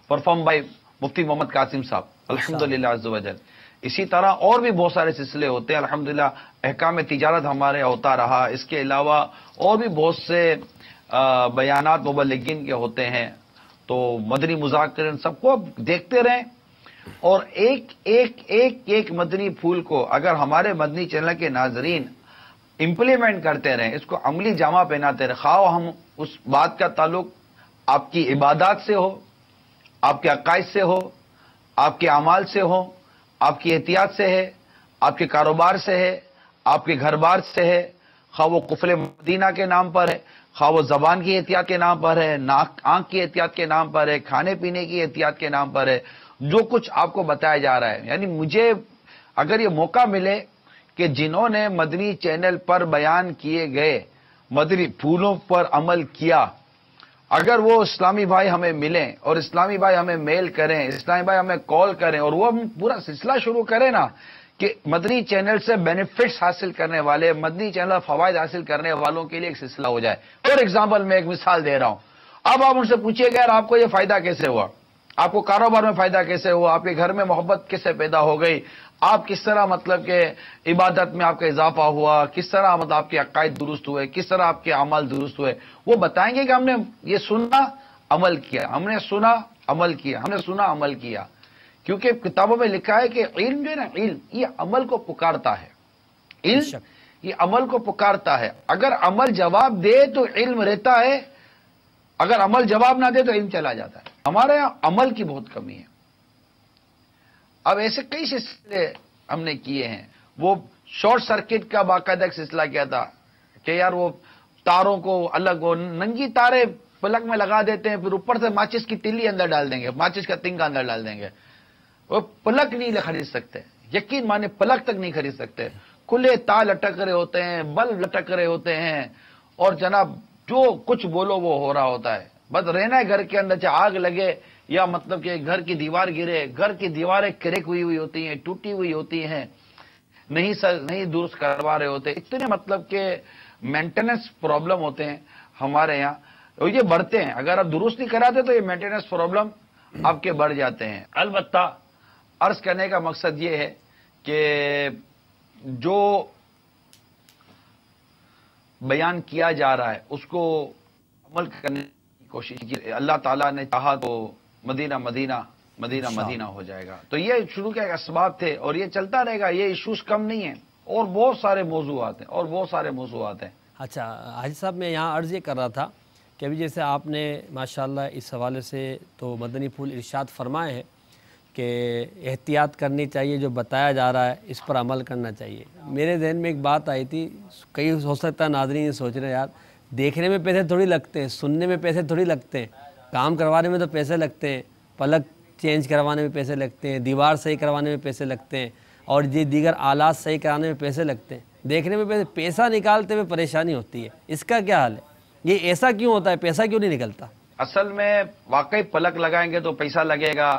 S3: perform by Mufti Muhammad Qasim صاحب، الحمدللہ عز و جل. اسی طرح اور بھی بہت سارے سلسلے ہوتے ہیں الحمدللہ. احکام تجارت ہمارے ہوتا رہا. اس کے علاوہ اور بھی بہت سے بیانات مبلغین کے ہوتے ہیں. تو مدنی مذاکرے سب کو دیکھتے رہیں، اور ایک مدنی پھول کو اگر ہمارے مدنی چینل کے ناظرین امپلیمنٹ کرتے رہیں، اس کو عملی جامہ پہناتے رہیں، خواہ ہم اس بات کا تعلق آپ کی عبادات سے ہو، آپ کے عقائد سے ہو، آپ کے اعمال سے ہو، آپ کی احتیاط سے ہے، آپ کے کاروبار سے ہے، آپ کے گھر بار سے ہے، خواہ وہ قفل مدینہ کے نام پر ہے، خواہ وہ زبان کی احتیاط کے نام پر ہے، آنکھ کی احتیاط کے نام پر ہے، کھانے پینے کی احتیاط کے نام پر ہے، جو کچھ آپ کو بتایا جا رہا ہے. یعنی مجھے اگر یہ موقع ملے کہ جنہوں نے مدنی چینل پر بیان کیے گئے مدنی پھولوں پر عمل کیا، اگر وہ اسلامی بھائی ہمیں ملیں اور اسلامی بھائی ہمیں میل کریں، اسلامی بھائی ہمیں کال کریں، اور وہ ہم پورا سلسلہ شروع کریں نا کہ مدنی چینل سے بینیفٹس حاصل کرنے والے، مدنی چینل فوائد حاصل کرنے والوں کے لیے ایک سلسلہ ہو جائے. فور ایگزامپل میں ایک مثال دے رہا ہوں. اب آپ ان سے پوچھیے گا آپ کو یہ فائدہ کیسے ہوا، آپ کو کاروبار میں فائدہ کیسے ہوا، آپ کے گھر میں محبت کیسے پیدا ہو گئی، آپ کس طرح مطلب کہ عبادت میں آپ کا اضافہ ہوا، کس طرح مطلب آپ کے عقائد درست ہوئے، کس طرح آپ کے اعمال درست ہوئے، وہ بتائیں گے کہ ہم نے یہ سنا عمل کیا، ہم نے سنا عمل کیا، ہم نے سنا عمل کیا. کیونکہ کتابوں میں لکھا ہے کہ علم جو ہے نا، علم یہ عمل کو پکارتا ہے، علم یہ عمل کو پکارتا ہے. اگر عمل جواب دے تو علم رہتا ہے، اگر عمل جواب نہ دے تو علم چلا جاتا ہے. ہمارے یہاں عمل کی بہت کمی ہے. اب ایسے کئی سلسلے ہم نے کیے ہیں. وہ شارٹ سرکٹ کا باقاعدہ ایک سلسلہ کیا تھا کہ یار وہ تاروں کو الگ، وہ ننگی تارے پلک میں لگا دیتے ہیں، پھر اوپر سے ماچس کی تلی اندر ڈال دیں گے، ماچس کا تنگا اندر ڈال دیں گے. وہ پلک نہیں خرید سکتے، یقین مانے پلک تک نہیں خرید سکتے. کھلے تار لٹک رہے ہوتے ہیں، بلب لٹک رہے ہوتے ہیں، اور جناب جو کچھ بولو وہ ہو رہا ہوتا ہے. بس رہنا ہے گھر کے اندر، چاہے آگ لگے یا مطلب کہ گھر کی دیوار گرے. گھر کی دیواریں کریک ہوئی ہوتی ہیں، ٹوٹی ہوئی ہوتی ہیں، نہیں درست کروا رہے ہوتے. اتنے مطلب کہ مینٹیننس پرابلم ہوتے ہیں ہمارے یہاں، اور یہ بڑھتے ہیں. اگر آپ درست نہیں کراتے تو یہ مینٹیننس پرابلم آپ کے بڑھ جاتے ہیں. البتہ عرض کرنے کا مقصد یہ ہے کہ جو بیان کیا جا رہا ہے اس کو عمل کرنے کی کوشش کی. اللہ تعالیٰ نے چاہا تو مدینہ مدینہ مدینہ مدینہ ہو جائے گا. تو یہ شروع کے اسباب تھے اور یہ چلتا رہے گا. یہ ایشوز کم نہیں ہیں، اور بہت سارے موضوعات ہیں.
S2: اچھا حاجی صاحب، میں یہاں عرض یہ کر رہا تھا کہ ابھی جیسے آپ نے ماشاءاللہ اس حوالے سے تو مدنی پھول ارشاد فرمائے ہیں کہ احتیاط کرنی چاہیے، جو بتایا جا رہا ہے اس پر عمل کرنا چاہیے. میرے ذہن میں ایک بات آئی تھی، کئی ہو سکتا ہے ناظرین یہ سوچ رہے ہیں یار دیکھنے میں پیسے تھوڑی لگتے ہیں، سننے میں پیسے تھوڑی لگتے ہیں، کام کروانے میں تو پیسے لگتے ہیں، پلک چینج کروانے میں پیسے لگتے ہیں، دیوار صحیح کروانے میں پیسے لگتے ہیں، اور دیگر آلات صحیح کرانے میں پیسے لگتے ہیں. دیکھنے میں پیسہ نکالتے ہوئے پریشانی ہوتی ہے. اس کا کیا حال ہے؟ یہ ایسا کیوں ہوتا ہے؟ پیسہ کیوں نہیں نکلتا؟
S3: اصل میں واقعی پلک لگائیں گے تو پیسہ لگے گا،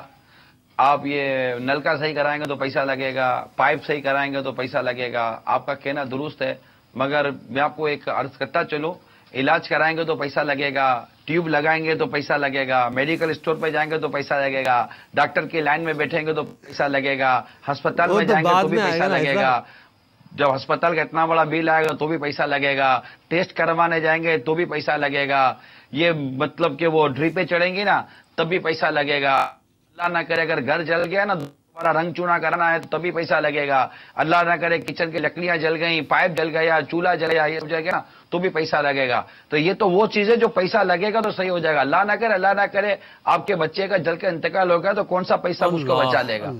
S3: آپ یہ نلکا صحیح کرائیں گے تو پیسہ لگے گا، پائپ صحیح کرائیں گے تو پیسہ لگے گا. آپ کا کہنا درست ہے، مگر میں آپ کو ایک عرض کرتا چلو، علاج کرائیں گے تو پیسہ لگے گا، ٹیوب لگائیں گے تو پیسہ لگے گا، میڈیکل اسٹور پہ جائیں گے تو پیسہ لگے گا، ڈاکٹر کی لائن میں بیٹھیں گے تو پیسہ لگے گا، ہسپتال میں جائیں گے تو بھی پیسہ لگے گا. جب ہسپتال کا اتنا بڑا بل آئے گا تو بھی پیسہ لگے گا، ٹیسٹ کروانے جائیں گے تو بھی پیسہ لگے گا، یہ مطلب کہ وہ ڈرپیں چڑھیں گی نا تب بھی پیسہ لگے گا. اللہ نہ کرے اگر گھر جل گیا نا دوبارہ رنگ چونا کرنا ہے تو تبھی پیسہ لگے گا. اللہ نہ کرے کچن کی لکڑیاں جل گئیں، پائپ جل گیا، چولہا جل گیا، یہ جل گیا نا تو بھی پیسہ لگے گا. تو یہ تو وہ چیزیں جو پیسہ لگے گا تو صحیح ہو جائے گا. اللہ نہ کرے آپ کے بچے کا جل کے انتقال ہو گیا تو کون سا پیسہ اس کو بچا لے گا.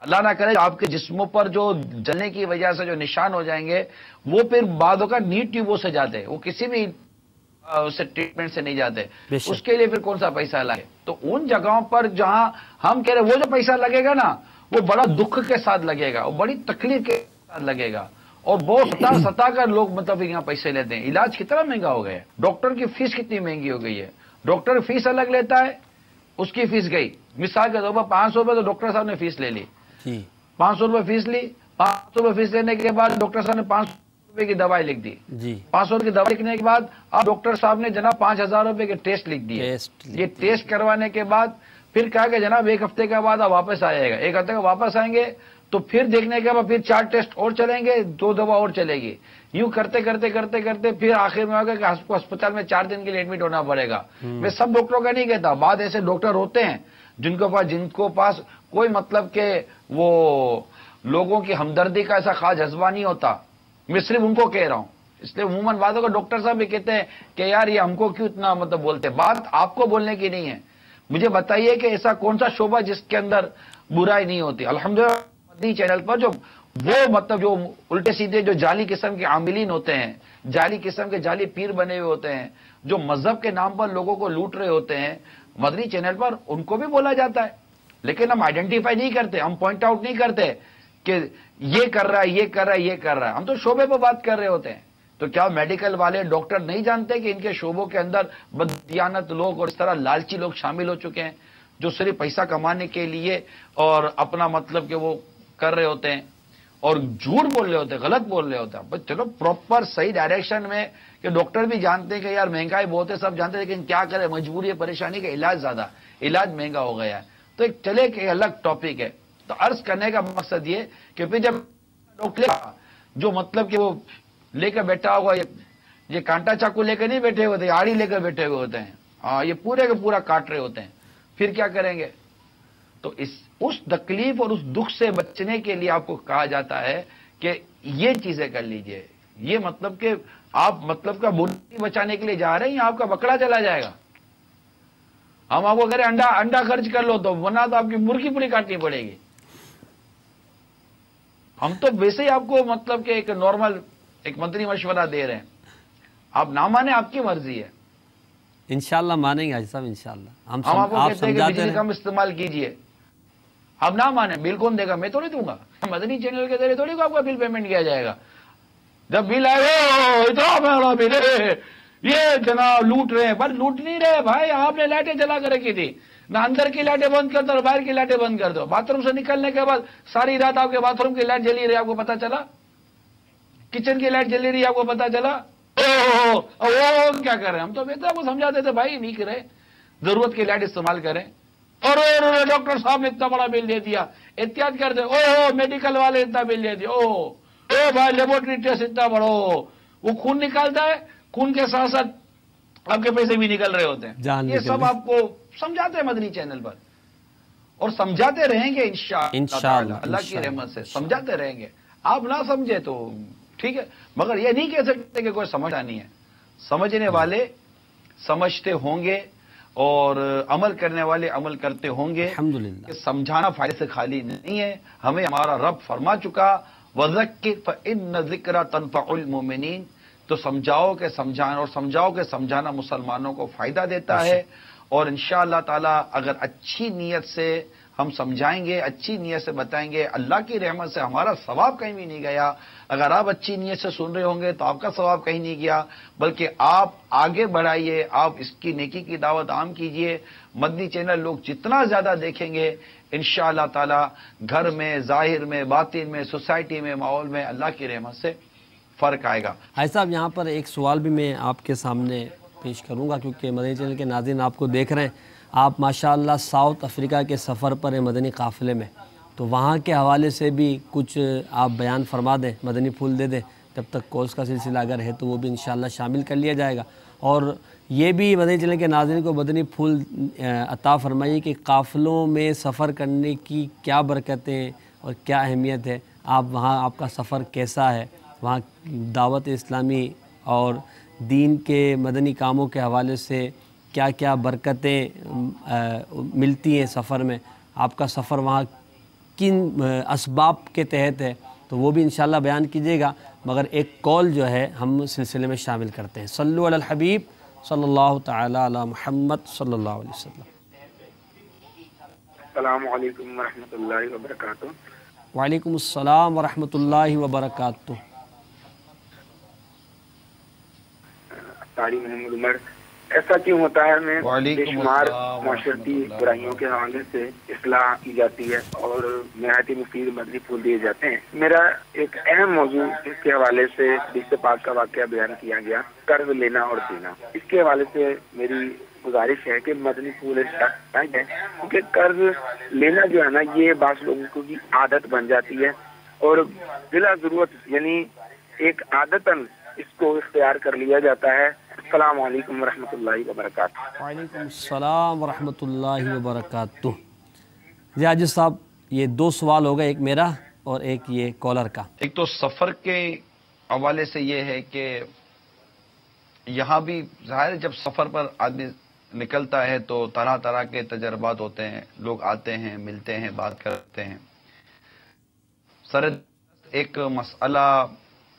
S3: اللہ نہ کرے آپ کے جسموں پر جو جلنے کی وجہ سے جو نشان ہو جائیں گے وہ پھر بعد کا نیٹ ٹیوبوں سے جاتے ہیں، وہ کسی بھی اسے ٹریٹمنٹ سے نہیں جاتے. اس کے لیے پھر کون سا پیسہ لگے؟ تو ان جگہوں پر جہاں ہم کہہ رہے وہ جو پیسہ لگے گا نا وہ بڑا دکھ کے ساتھ لگے گا، وہ بڑی تکلیف کے ساتھ لگے گا، اور بہت ستا کر لوگ مطلب یہاں پیسے لیتے ہیں. علاج کتنا مہنگا ہو گیا ہے، ڈاکٹر کی فیس کتنی مہنگی ہو گئی ہے. ڈاکٹر فیس الگ لیتا ہے، اس کی فیس گئی مثال کے طور پر 500 روپے تو ڈاکٹر صاحب نے فیس لے لی، 500 روپے فیس لی. 500 روپے فیس لینے کے بعد ڈاکٹر صاحب نے 500 روپے کی دوائی لکھ دی. 500 روپے کی دوائی لکھنے کے بعد اب ڈاکٹر صاحب نے جناب 5000 روپے کے ٹیسٹ لکھ دیے. یہ ٹیسٹ کروانے کے بعد پھر کہا کہ جناب 1 ہفتے کے بعد آپ واپس آئے گا. 1 ہفتے کا واپس آئیں گے تو پھر دیکھنے کے بعد پھر 4 ٹیسٹ اور چلیں گے، 2 دوا اور چلے گی. یوں کرتے کرتے پھر آخر میں ہوگا کہ آپ کو اسپتال میں 4 دن کے لیے ایڈمٹ ہونا پڑے گا. میں سب ڈاکٹروں کا نہیں کہتا، بعد ایسے ڈاکٹر ہوتے ہیں جن کو پاس کوئی مطلب کہ وہ لوگوں کی ہمدردی کا ایسا خاص جذبہ نہیں ہوتا. میں صرف ان کو کہہ رہا ہوں، اس لیے عموماً بعضوں کا ڈاکٹر صاحب بھی کہتے ہیں کہ یار یہ ہم کو کیوں اتنا مطلب بولتے. بات آپ کو بولنے کی نہیں ہے، مجھے بتائیے کہ ایسا کون سا شعبہ جس کے اندر برائی نہیں ہوتی. الحمدللہ مدنی چینل پر جو وہ مطلب جو الٹے سیدھے جو جعلی قسم کے عاملین ہوتے ہیں، جعلی قسم کے جعلی پیر بنے ہوئے ہوتے ہیں، جو مذہب کے نام پر لوگوں کو لوٹ رہے ہوتے ہیں، مدنی چینل پر ان کو بھی بولا جاتا ہے. لیکن ہم آئیڈینٹیفائی نہیں کرتے، ہم پوائنٹ آؤٹ نہیں کرتے کہ یہ کر رہا ہے، یہ کر رہا ہے، یہ کر رہا ہے. ہم تو شعبے پہ بات کر رہے ہوتے ہیں. تو کیا میڈیکل والے ڈاکٹر نہیں جانتے کہ ان کے شعبوں کے اندر بددیانت لوگ اور اس طرح لالچی لوگ شامل ہو چکے ہیں جو صرف پیسہ کمانے کے لیے اور اپنا مطلب کہ وہ کر رہے ہوتے ہیں اور جھوٹ بول رہے ہوتے ہیں، غلط بول رہے ہوتے ہیں. بس چلو پراپر صحیح ڈائریکشن میں کہ ڈاکٹر بھی جانتے ہیں کہ یار مہنگائی بہت ہے، سب جانتے ہیں، لیکن کیا کرے، مجبوری ہے، پریشانی کا علاج زیادہ، علاج مہنگا ہو گیا ہے. تو ایک چلے کہ الگ ٹاپک ہے. تو عرض کرنے کا مقصد یہ کہ پھر جب ڈاکٹر جو مطلب کہ وہ لے کر بیٹھا ہوگا، یہ کانٹا چاقو لے کر نہیں بیٹھے ہوتے، آڑی لے کر بیٹھے ہوئے ہوتے ہیں، ہاں یہ پورے کا پورا کاٹ رہے ہوتے ہیں، پھر کیا کریں گے؟ تو اس تکلیف اور اس دکھ سے بچنے کے لیے آپ کو کہا جاتا ہے کہ یہ چیزیں کر لیجئے. یہ مطلب کہ آپ مطلب کا مرغی بچانے کے لیے جا رہے ہیں یا آپ کا بکرا چلا جائے گا. ہم آپ کو کہہ رہے ہیں انڈا خرچ کر لو، تو ورنہ تو آپ کی مرغی پوری کاٹنی پڑے گی. ہم تو ویسے ہی آپ کو مطلب کہ ایک نارمل ایک مدنی مشورہ دے رہے ہیں، آپ نہ مانیں، آپ کی مرضی ہے.
S2: انشاءاللہ مانیں گے حاجی صاحب، انشاءاللہ.
S3: ہم آپ کو کہتے ہیں کہ بجلی کم استعمال کیجئے، آپ نہ مانیں، بل کون دے گا؟ میں تھوڑی دوں گا. مدنی چینل کے ذریعے تھوڑی کو آپ کا بل پیمنٹ کیا جائے گا. جب بل آئے اتنا مہنگا بل ہے، یہ جناب لوٹ رہے ہیں. پر لوٹ نہیں رہے بھائی، آپ نے لائٹیں جلا کر رکھی تھی. نہ اندر کی لائٹیں بند کر دو اور باہر کی لائٹیں بند کر دو. باتھ روم سے نکلنے کے بعد ساری رات آپ کے باتھ روم کی لائٹ جلی رہی، آپ کو پتا چلا؟ کچن کی لائٹ جلی رہی، آپ کو پتا چلا؟ وہ کیا کر رہے ہیں؟ ہم تو بہتر کو سمجھاتے تھے بھائی نہیں کرے، ضرورت کی لائٹ استعمال کریں. اور ڈاکٹر صاحب نے اتنا بڑا بل دے دیا، احتیاط کرتے. میڈیکل والے اتنا بل دے دیا. بھائی لیبورٹری ٹیسٹ اتنا بڑا، وہ خون نکالتا ہے، خون کے ساتھ ساتھ آپ کے پیسے بھی نکل رہے ہوتے ہیں. یہ سب آپ کو سمجھاتے ہیں مدنی چینل پر، اور سمجھاتے رہیں گے انشاءاللہ اللہ کی رحمت سے سمجھاتے رہیں گے. آپ نہ سمجھے تو ٹھیک ہے، مگر یہ نہیں کہہ سکتے کہ کوئی سمجھا نہیں ہے. سمجھنے والے سمجھتے ہوں گے اور عمل کرنے والے عمل کرتے ہوں گے.
S2: الحمدللہ.
S3: کہ سمجھانا فائدے سے خالی نہیں ہے. ہمیں ہمارا رب فرما چکا وَذَكِّرْ فَإِنَّ ذِكْرَ تَنْفَعُ الْمُؤْمِنِينَ. تو سمجھاؤ کہ سمجھانا، اور سمجھاؤ کہ سمجھانا مسلمانوں کو فائدہ دیتا ہے. اور انشاءاللہ تعالی اگر اچھی نیت سے ہم سمجھائیں گے، اچھی نیت سے بتائیں گے، اللہ کی رحمت سے ہمارا ثواب کہیں بھی نہیں گیا. اگر آپ اچھی نیت سے سن رہے ہوں گے تو آپ کا ثواب کہیں نہیں گیا، بلکہ آپ آگے بڑھائیے، آپ اس کی نیکی کی دعوت عام کیجئے. مدنی چینل لوگ جتنا زیادہ دیکھیں گے انشاءاللہ تعالی گھر میں، ظاہر میں، باطن میں، سوسائٹی میں، ماحول میں اللہ کی رحمت سے فرق آئے گا.
S2: حاجی صاحب یہاں پر ایک سوال بھی میں آپ کے سامنے پیش کروں گا، کیونکہ مدنی چینل کے ناظرین آپ کو دیکھ رہے ہیں. آپ ماشاءاللہ ساؤتھ افریقہ کے سفر پر ہیں مدنی قافلے میں، تو وہاں کے حوالے سے بھی کچھ آپ بیان فرما دیں، مدنی پھول دے دیں. جب تک کورس کا سلسلہ اگر ہے تو وہ بھی انشاءاللہ شامل کر لیا جائے گا. اور یہ بھی مدنی چینل کے ناظرین کو مدنی پھول عطا فرمائیے کہ قافلوں میں سفر کرنے کی کیا برکتیں اور کیا اہمیت ہے. آپ وہاں آپ کا سفر کیسا ہے، وہاں دعوت اسلامی اور دین کے مدنی کاموں کے حوالے سے کیا کیا برکتیں ملتی ہیں سفر میں، آپ کا سفر وہاں کن اسباب کے تحت ہے، تو وہ بھی انشاءاللہ بیان کیجیے گا. مگر ایک کال جو ہے ہم سلسلے میں شامل کرتے ہیں. صلو علی الحبیب صلی اللہ تعالی علی محمد صلی اللہ علیہ وسلم.
S11: السلام علیکم ورحمۃ اللہ وبرکاتہ.
S2: وعلیکم السلام ورحمۃ اللہ وبرکاتہ.
S11: ساری محمد عمر. ایسا کیوں ہوتا ہے؟ میں بے شمار معاشرتی برائیوں کے حوالے سے اصلاح کی جاتی ہے اور نہایت مفید مدنی پھول دیے جاتے ہیں. میرا ایک اہم موضوع اس کے حوالے سے حدیث پاک کا واقعہ بیان کیا گیا، قرض لینا اور دینا. اس کے حوالے سے میری گزارش ہے کہ مدنی پھول ہے، کیونکہ قرض لینا جو ہے نا یہ بعض لوگوں کی عادت بن جاتی ہے اور بلا ضرورت یعنی ایک عادتاً اس کو اختیار کر لیا جاتا ہے. السلام علیکم ورحمۃ اللہ وبرکاتہ.
S2: وعلیکم السلام ورحمۃ اللہ وبرکاتہ. جی حاجی صاحب یہ دو سوال ہو گئے، ایک میرا اور ایک یہ کالر کا.
S3: ایک تو سفر کے حوالے سے یہ ہے کہ یہاں بھی ظاہر جب سفر پر آدمی نکلتا ہے تو طرح طرح کے تجربات ہوتے ہیں، لوگ آتے ہیں، ملتے ہیں، بات کرتے ہیں. سر ایک مسئلہ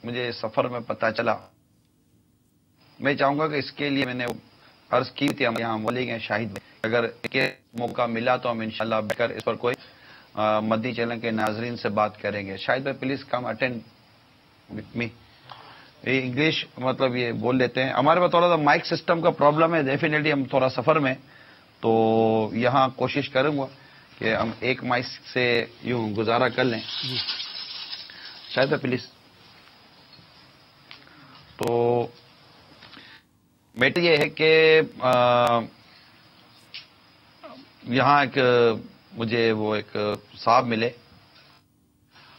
S3: مجھے سفر میں پتہ چلا، میں چاہوں گا کہ اس کے لیے میں نے عرض کی تھی، ہم یہاں مولی گئے شاہد میں، اگر موقع ملا تو ہم انشاءاللہ بیٹھ کر اس پر کوئی مدنی چینل کے ناظرین سے بات کریں گے. شاہد بھائی please come attend with me. یہ انگلش مطلب یہ بول لیتے ہیں، ہمارے پاس تھوڑا سا مائک سسٹم کا پرابلم ہے، ڈیفینیٹلی ہم تھوڑا سفر میں تو یہاں کوشش کروں گا کہ ہم ایک مائک سے یوں گزارا کر لیں. شاہد بھائی پلیز. تو میٹر یہ ہے کہ یہاں ایک مجھے وہ ایک صاحب ملے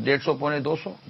S3: 150-200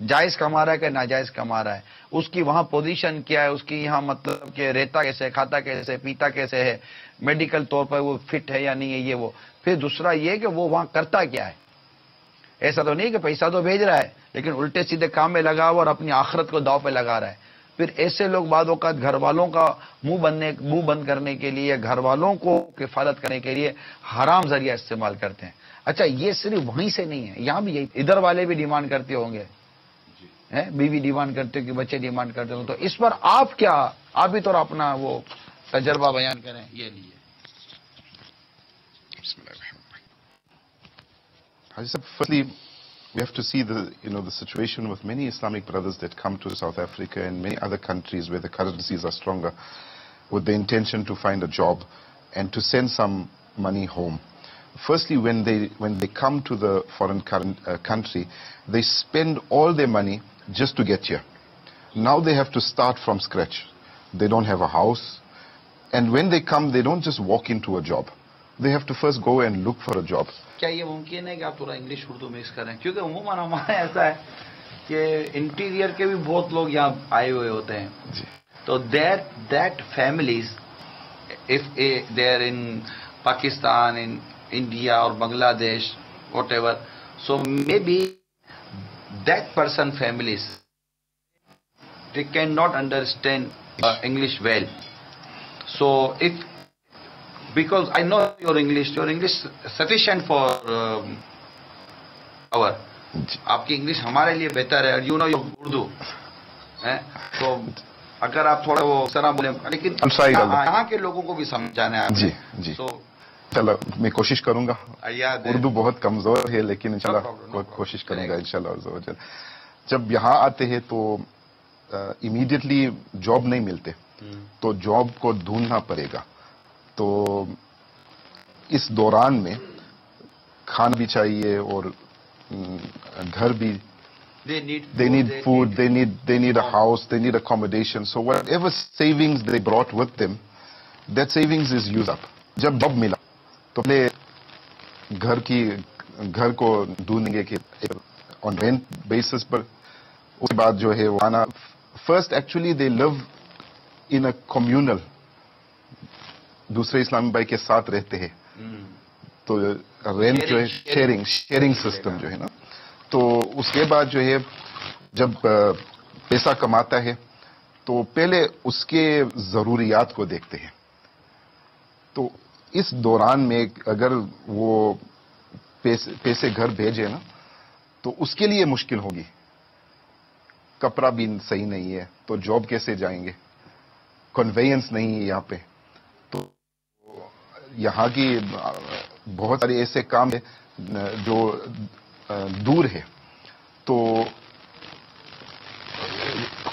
S3: جائز کما رہا ہے کہ ناجائز کما رہا ہے, اس کی وہاں پوزیشن کیا ہے, اس کی یہاں مطلب کہ رہتا کیسے, کھاتا کیسے, پیتا کیسے ہے, میڈیکل طور پر وہ فٹ ہے یا نہیں ہے, یہ وہ. پھر دوسرا یہ کہ وہ وہاں کرتا کیا ہے. ایسا تو نہیں کہ پیسہ تو بھیج رہا ہے لیکن الٹے سیدھے کام میں لگا ہوا اور اپنی آخرت کو داؤ پہ لگا رہا ہے. پھر ایسے لوگ بعض اوقات گھر والوں کا منہ بند کرنے کے لیے, گھر والوں کو کفالت کرنے کے لیے حرام ذریعہ استعمال کرتے ہیں. اچھا یہ صرف وہیں سے نہیں ہے, یہاں بھی یہی, ادھر والے بھی ڈیمانڈ کرتے ہوں گے, بیوی ڈیمانڈ کرتے ہو کہ بچے ڈیمانڈ کرتے ہوں. تو اس پر آپ کیا, آپ بھی تو اپنا وہ تجربہ بیان کریں. یہ لیے
S12: Firstly, we have to see the situation with many Islamic brothers that come to South Africa and many other countries where the currencies are stronger, with the intention to find a job and to send some money home. Firstly, when they come to the foreign country, they spend all their money just to get here. Now they have to start from scratch. They don't have a house, and when they come, they don't just walk into a job. They have to first go and look for a job.
S3: کیا یہ ممکن ہے کہ آپ تھوڑا انگلش اردو مکس کریں, کیونکہ عموماً ہمارا ایسا ہے کہ انٹیریئر کے بھی بہت لوگ یہاں آئے ہوئے ہوتے ہیں, تو that families if they are in Pakistan, in India or Bangladesh, whatever, so maybe that person families, they cannot understand English well. So if, because I know your English sufficient for our, آپ کی انگلش ہمارے لیے بہتر ہے, یو نو یور اردو, تو اگر آپ تھوڑا وہ طرح بولیں, لیکن یہاں کے لوگوں کو بھی سمجھانا ہے.
S12: جی جی, چلو میں کوشش کروں گا. اردو بہت کمزور ہے لیکن انشاءاللہ کوشش کروں گا انشاءاللہ. جب یہاں آتے ہیں تو امیڈیٹلی جاب نہیں ملتے, تو جاب کو ڈھونڈنا پڑے گا. تو اس دوران میں کھانا بھی چاہیے اور گھر بھی, they need food, they need a house, they need accommodation. So whatever savings they brought with them, that savings is used up. جب جاب ملا تو پہلے گھر کو ڈھونڈیں گے کہ on rent basis پر, اس کے بعد جو ہے وہ آنا. First actually they live in a communal, دوسرے اسلامی بھائی کے ساتھ رہتے ہیں, تو رینٹ جو ہے شیئرنگ سسٹم جو ہے نا. تو اس کے بعد جو ہے جب پیسہ کماتا ہے تو پہلے اس کے ضروریات کو دیکھتے ہیں. تو اس دوران میں اگر وہ پیسے گھر بھیجے نا تو اس کے لیے مشکل ہوگی. کپڑا بھی صحیح نہیں ہے تو جاب کیسے جائیں گے, کنوینس نہیں ہے یہاں پہ. تو یہاں کی بہت سارے ایسے کام ہیں جو دور ہے, تو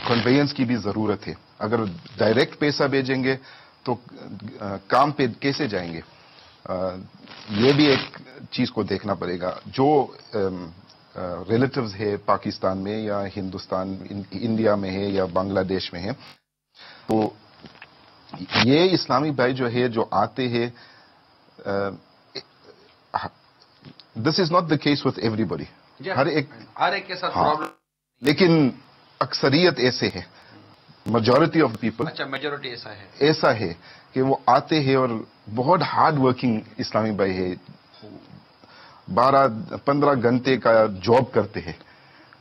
S12: کنوینس کی بھی ضرورت ہے. اگر ڈائریکٹ پیسہ بھیجیں گے تو کام پہ کیسے جائیں گے, یہ بھی ایک چیز کو دیکھنا پڑے گا. جو ریلیٹیوز ہے پاکستان میں یا ہندوستان انڈیا میں ہے یا بنگلہ دیش میں ہے, تو یہ اسلامی بھائی جو ہے جو آتے ہیں, this is not the case with everybody, ہر ایک کے ساتھ پرابلم, لیکن اکثریت ایسے ہے, میجورٹی آف پیپل. اچھا, میجورٹی ایسا ہے کہ وہ آتے ہیں اور بہت ہارڈ ورکنگ اسلامی بھائی ہے, 12-15 گھنٹے کا جاب کرتے ہیں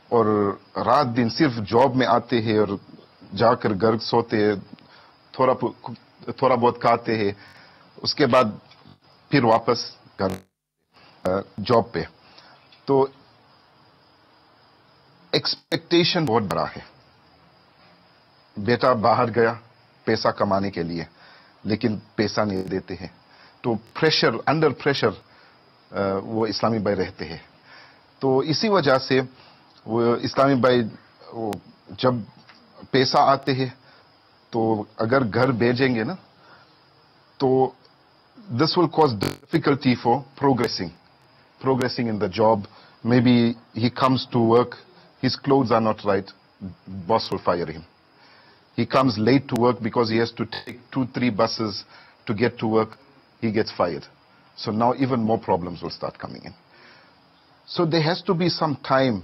S12: اور رات دن صرف جاب میں آتے ہیں اور جا کر گھر سوتے ہیں, تھوڑا بہت کھاتے ہیں, اس کے بعد پھر واپس گھر جاب پہ. تو ایکسپیکٹیشن بہت بڑا ہے. بیٹا باہر گیا پیسہ کمانے کے لیے لیکن پیسہ نہیں دیتے ہیں, تو پریشر, انڈر پریشر وہ اسلامی بھائی رہتے ہیں. تو اسی وجہ سے وہ اسلامی بھائی جب پیسہ آتے ہیں تو اگر گھر بھیجیں گے نا تو this will cause difficulty for progressing in the job. Maybe he comes to work, his clothes are not right, boss will fire him. He comes late to work because he has to take 2-3 buses to get to work, he gets fired. So now even more problems will start coming in. So there has to be some time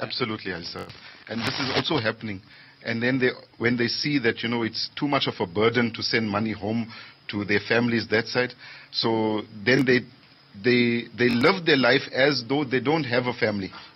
S12: Absolutely, sir. And this is also happening. And then when they see that, it's too much of a burden to send money home to their families that side, so then they live their life as though they don't have a family.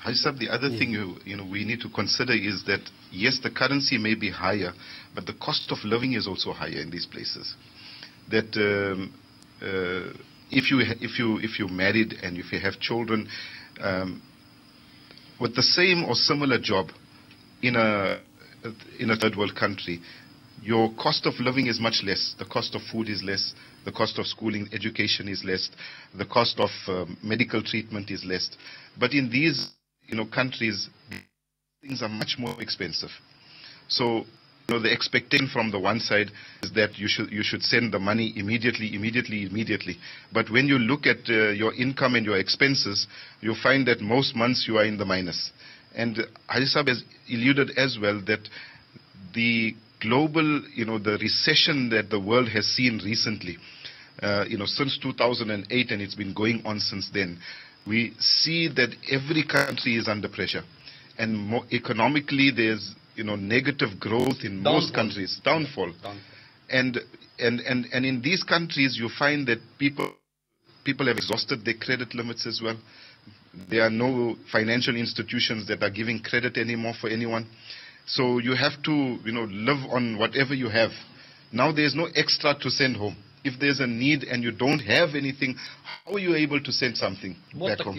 S12: Haji Sahab, the other thing we need to consider is that yes, the currency may be higher, but the cost of living is also higher in these places. That if you married and if you have children with the same or similar job in a third world country, your cost of living is much less. The cost of food is less. The cost of schooling, education is less. The cost of medical treatment is less. But in these countries, things are much more expensive. So the expectation from the one side is that you should send the money immediately. But when you look at your income and your expenses, you find that most months you are in the minus. And Haji Sahab has alluded as well that the global, the recession that the world has seen recently, since 2008, and it's been going on since then, we see that every country is under pressure. And economically, there's, negative growth in most countries, downfall. And in these countries, you find that people have exhausted their credit limits as well. There are no financial institutions that are giving credit anymore for anyone. So you have to, live on whatever you have. Now there's no extra to send home. If there's a need and you don't have anything, how are you able to send something back home?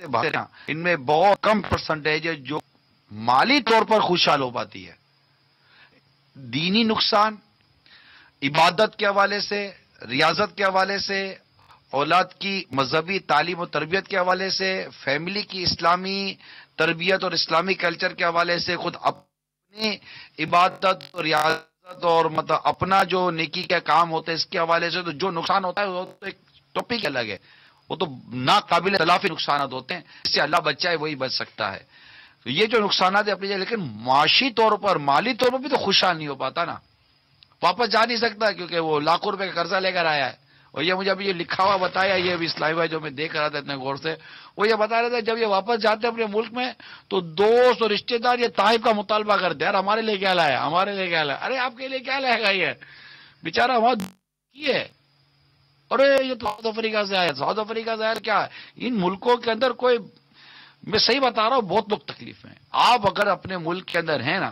S3: ان میں بہت کم پرسنٹیج ہے جو مالی طور پر خوشحال ہو پاتی ہے. دینی نقصان عبادت کے حوالے سے، ریاضت کے حوالے سے، اولاد کی مذہبی تعلیم و تربیت کے حوالے سے، فیملی کی اسلامی تربیت اور اسلامی کلچر کے حوالے سے، خود اپنی عبادت اور ریاضت اور مطلب اپنا جو نیکی کا کام ہوتا ہے اس کے حوالے سے تو جو نقصان ہوتا ہے وہ تو ایک ٹاپک الگ ہے، وہ تو ناقابل تلافی نقصانات ہوتے ہیں. اس سے اللہ بچائے وہی بچ سکتا ہے. تو یہ جو نقصانات ہیں اپنی جگہ، لیکن معاشی طور پر مالی طور پر بھی تو خوشحال نہیں ہو پاتا نا، واپس جا نہیں سکتا کیونکہ وہ لاکھوں روپے کا قرضہ لے کر آیا ہے. اور یہ مجھے ابھی یہ لکھا ہوا بتایا، یہ ابھی اسلامی بھائی جو میں دیکھ رہا تھا اتنے غور سے، وہ یہ بتا رہے تھے جب یہ واپس جاتے ہیں اپنے ملک میں تو دوست اور رشتے دار یہ تحائف کا مطالبہ کرتے ہیں، یار ہمارے لیے کیا لایا، ہمارے لیے کیا لایا. ارے آپ کے لیے کیا لائے گا یہ بیچارہ وہاں کی ہے. ارے یہ تو ساؤتھ افریقہ سے آیا. ساؤتھ افریقہ سے آیا کیا؟ ان ملکوں کے اندر کوئی، میں صحیح بتا رہا ہوں، بہت لوگ تکلیف میں. آپ اگر اپنے ملک کے اندر ہیں نا،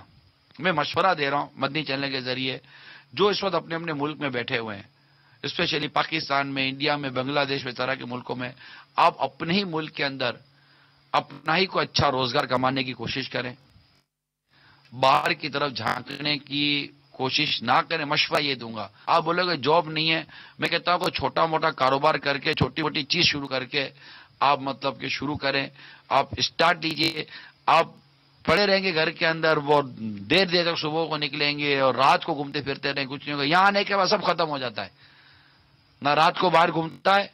S3: میں مشورہ دے رہا ہوں مدنی چینل کے ذریعے، جو اس وقت اپنے اپنے ملک میں بیٹھے ہوئے ہیں، اسپیشلی پاکستان میں، انڈیا میں، بنگلہ دیش میں، اس طرح کے ملکوں میں، آپ اپنے ہی ملک کے اندر اپنا ہی کوئی اچھا روزگار کمانے کی کوشش کریں. باہر کی طرف جھانکنے کی کوشش نہ کریں. مشورہ یہ دوں گا، آپ بولو گے جاب نہیں ہے، میں کہتا ہوں کوئی چھوٹا موٹا کاروبار کر کے، چھوٹی موٹی چیز شروع کر کے آپ مطلب کہ شروع کریں. آپ اسٹارٹ لیجئے. آپ پڑے رہیں گے گھر کے اندر، وہ دیر دیر تک صبح کو نکلیں گے اور رات کو گھومتے پھرتے رہیں، کچھ نہیں ہوگا. یہاں آنے کے بعد سب ختم ہو جاتا ہے. نہ رات کو باہر گھومتا ہے،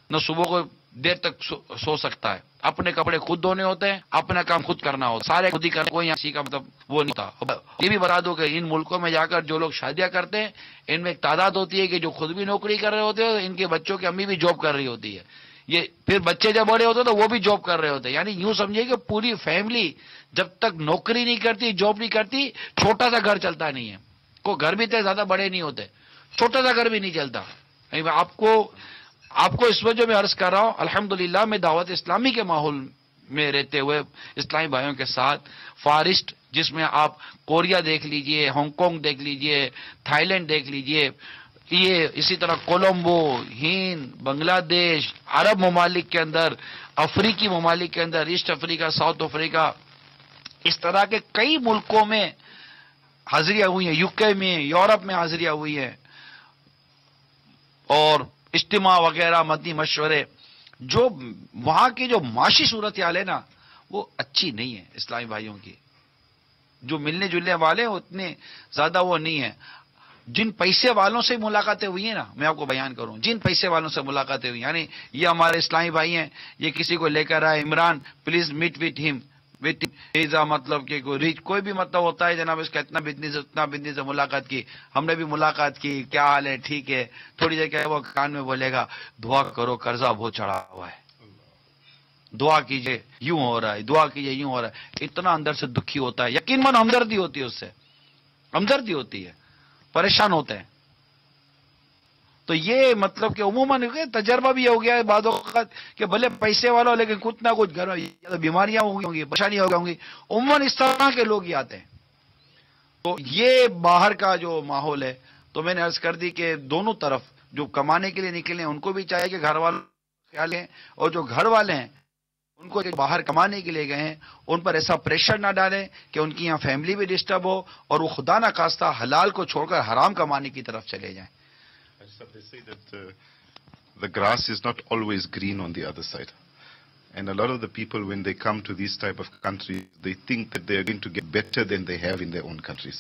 S3: نہ صبح کو دیر تک سو سکتا ہے. اپنے کپڑے خود دھونے ہوتے ہیں، اپنا کام خود کرنا ہوتا ہے، سارے خود ہی کرنا. کوئی کسی کا مطلب وہ نہیں ہوتا. یہ بھی بتا دو کہ ان ملکوں میں جا کر جو لوگ شادیاں کرتے ہیں ان میں ایک تعداد ہوتی ہے کہ جو خود بھی نوکری کر رہے ہوتے ہیں، ان کے بچوں کی امی بھی جاب کر رہی ہوتی ہے. یہ پھر بچے جب بڑے ہوتے ہیں تو وہ بھی جاب کر رہے ہوتے ہیں. یعنی یوں سمجھیے کہ پوری فیملی جب تک نوکری نہیں کرتی، جاب نہیں کرتی، چھوٹا سا گھر چلتا نہیں ہے. کوئی گھر بھی اتنے زیادہ بڑے نہیں ہوتے، چھوٹا سا گھر بھی نہیں چلتا. آپ کو اس وجہ میں عرض کر رہا ہوں، الحمدللہ میں دعوت اسلامی کے ماحول میں رہتے ہوئے اسلامی بھائیوں کے ساتھ فارسٹ، جس میں آپ کوریا دیکھ لیجئے، ہانگ کانگ دیکھ لیجئے، تھائی لینڈ دیکھ لیجئے، یہ اسی طرح کولمبو، ہند، بنگلہ دیش، عرب ممالک کے اندر، افریقی ممالک کے اندر، ایسٹ افریقہ، ساؤتھ افریقہ، اس طرح کے کئی ملکوں میں حاضریاں ہوئی ہیں. UK میں، یورپ میں حاضریاں ہوئی ہیں، اور اجتماع وغیرہ، مدنی مشورے. جو وہاں کی جو معاشی صورتحال ہے نا وہ اچھی نہیں ہے اسلامی بھائیوں کی. جو ملنے جلنے والے اتنے زیادہ وہ نہیں ہے. جن پیسے والوں سے ملاقاتیں ہوئی ہیں نا، میں آپ کو بیان کروں، جن پیسے والوں سے ملاقاتیں ہوئی، یعنی یہ ہمارے اسلامی بھائی ہیں، یہ کسی کو لے کر آئے، عمران پلیز میٹ وتھ ہم، ویزا مطلب کہ کوئی بھی مطلب ہوتا ہے جناب اس کا اتنا بزنس سے ملاقات کی. ہم نے بھی ملاقات کی، کیا حال ہے، ٹھیک ہے. تھوڑی دیر کیا وہ کان میں بولے گا دعا کرو قرضہ بہت چڑھا ہوا ہے، دعا کیجئے یوں ہو رہا ہے، دعا کیجئے یوں ہو رہا ہے. اتنا اندر سے دکھی ہوتا ہے، یقین من ہمدردی ہوتی ہے، اس سے ہمدردی ہوتی ہے، پریشان ہوتے ہیں. تو یہ مطلب کہ عموماً تجربہ بھی ہو گیا ہے بعض اوقات کہ بھلے پیسے والا ہو لیکن کچھ نہ کچھ گھر میں بیماریاں ہوں گی، پریشانیاں ہوں گی. عموماً اس طرح کے لوگ ہی آتے ہیں. تو یہ باہر کا جو ماحول ہے، تو میں نے عرض کر دی کہ دونوں طرف جو کمانے کے لیے نکلے ہیں ان کو بھی چاہیے کہ گھر والوں خیال لیں، اور جو گھر والے ہیں ان کو باہر کمانے کے لیے گئے ہیں ان پر ایسا پریشر نہ ڈالیں کہ ان کی یہاں فیملی بھی ڈسٹرب ہو اور وہ خدا نہ خواستہ حلال کو چھوڑ کر حرام کمانے کی طرف چلے جائیں.
S12: They say that the grass is not always green on the other side. And a lot of the people, when they come to these type of countries, they think that they are going to get better than they have in their own countries.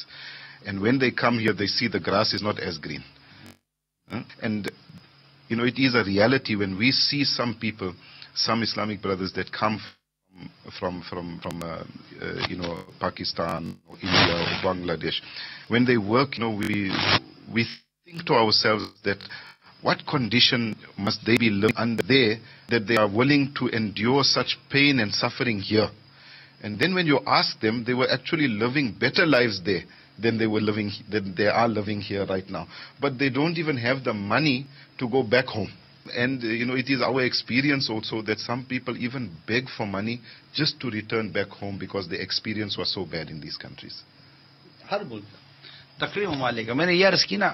S12: And when they come here, they see the grass is not as green. And, you know, it is a reality when we see some people, some Islamic brothers that come from you know, Pakistan or India or Bangladesh. When they work, you know, we think to ourselves that what condition must they be living under there that they are willing to endure such pain and suffering here. And then when you ask them, they were actually living better lives there than they are living here right now. But they don't even have the money to go back home. And you know, it is our experience also that some people even beg for money just to return back home because the experience was so bad in these countries.
S3: ہر ملک تقریباً ممالک کا میں نے یہ عرض کی نا،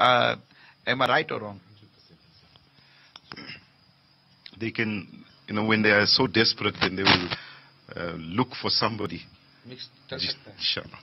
S3: Am I right or wrong?
S12: They can, when they are so desperate, then they will look for somebody. Inshallah.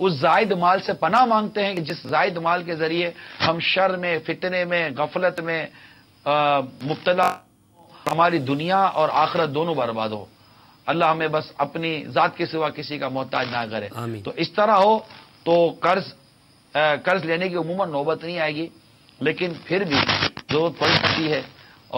S3: اس زائد مال سے پناہ مانگتے ہیں کہ جس زائد مال کے ذریعے ہم شر میں، فتنے میں، غفلت میں مبتلا، ہماری دنیا اور آخرت دونوں برباد ہو۔ اللہ ہمیں بس اپنی ذات کے سوا کسی کا محتاج نہ کرے۔ تو اس طرح ہو تو قرض لینے کی عموماً نوبت نہیں آئے گی، لیکن پھر بھی ضرورت پڑ سکتی ہے،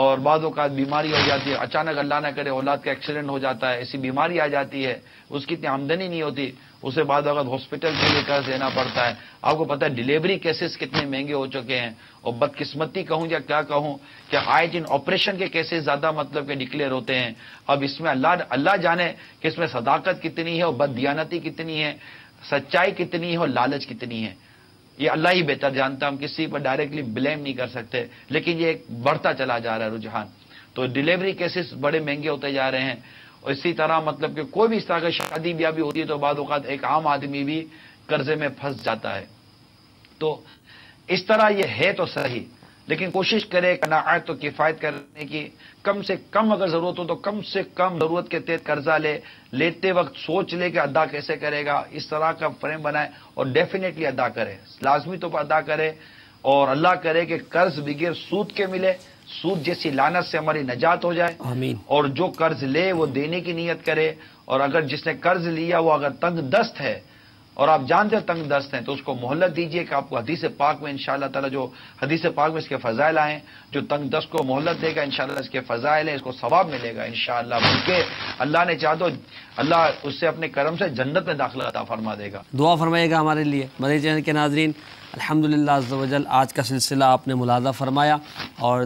S3: اور بعض اوقات بیماری ہو جاتی ہے، اچانک اللہ نہ کرے اولاد کا ایکسیڈنٹ ہو جاتا ہے، ایسی بیماری آ جاتی ہے، اس کی اتنی آمدنی نہیں ہوتی، اسے بعض اوقات ہاسپٹل کے لیے قرض لینا پڑتا ہے۔ آپ کو پتہ ہے ڈیلیوری کیسز کتنے مہنگے ہو چکے ہیں، اور بدقسمتی کہوں یا کیا کہوں کہ آئے دن آپریشن کے کیسز زیادہ مطلب کہ ڈکلیئر ہوتے ہیں۔ اب اس میں اللہ جانے کہ اس میں صداقت کتنی ہے اور بددیانتی کتنی ہے، سچائی کتنی ہے اور لالچ کتنی ہے، یہ اللہ ہی بہتر جانتا ہے، ہم کسی پر ڈائریکٹلی بلیم نہیں کر سکتے، لیکن یہ ایک بڑھتا چلا جا رہا ہے رجحان۔ تو ڈیلیوری کیسز بڑے مہنگے ہوتے جا رہے ہیں، اور اسی طرح مطلب کہ کوئی بھی اس طرح کی شادی بیاہ بھی ہوتی ہے تو بعض اوقات ایک عام آدمی بھی قرضے میں پھنس جاتا ہے۔ تو اس طرح یہ ہے تو صحیح، لیکن کوشش کرے قناعت و کفایت کرنے کی، کم سے کم اگر ضرورت ہو تو کم سے کم ضرورت کے تحت قرضہ لیتے وقت سوچ لے کہ ادا کیسے کرے گا، اس طرح کا فریم بنائے اور ڈیفینیٹلی ادا کرے، لازمی طور پر ادا کرے، اور اللہ کرے کہ قرض بغیر سود کے ملے، سود جیسی لعنت سے ہماری نجات ہو جائے۔
S2: آمین۔
S3: اور جو قرض لے وہ دینے کی نیت کرے، اور اگر جس نے قرض لیا وہ اگر تنگ دست ہے اور آپ جانتے ہیں تنگ دست ہیں تو اس کو مہلت دیجئے کہ آپ کو حدیث پاک میں انشاءاللہ تعالی جو حدیث پاک میں اس کے فضائل آئیں، جو تنگ دست کو مہلت دے گا انشاءاللہ اس کے فضائل ہیں، اس کو ثواب ملے گا انشاءاللہ، بلکہ اللہ نے چاہ تو اللہ اس سے اپنے کرم سے جنت میں داخلہ عطا فرما دے گا۔
S2: دعا فرمائے گا ہمارے لیے۔ مدنی چینل کے ناظرین، الحمدللہ عز و جل آج کا سلسلہ آپ نے ملاحظہ فرمایا، اور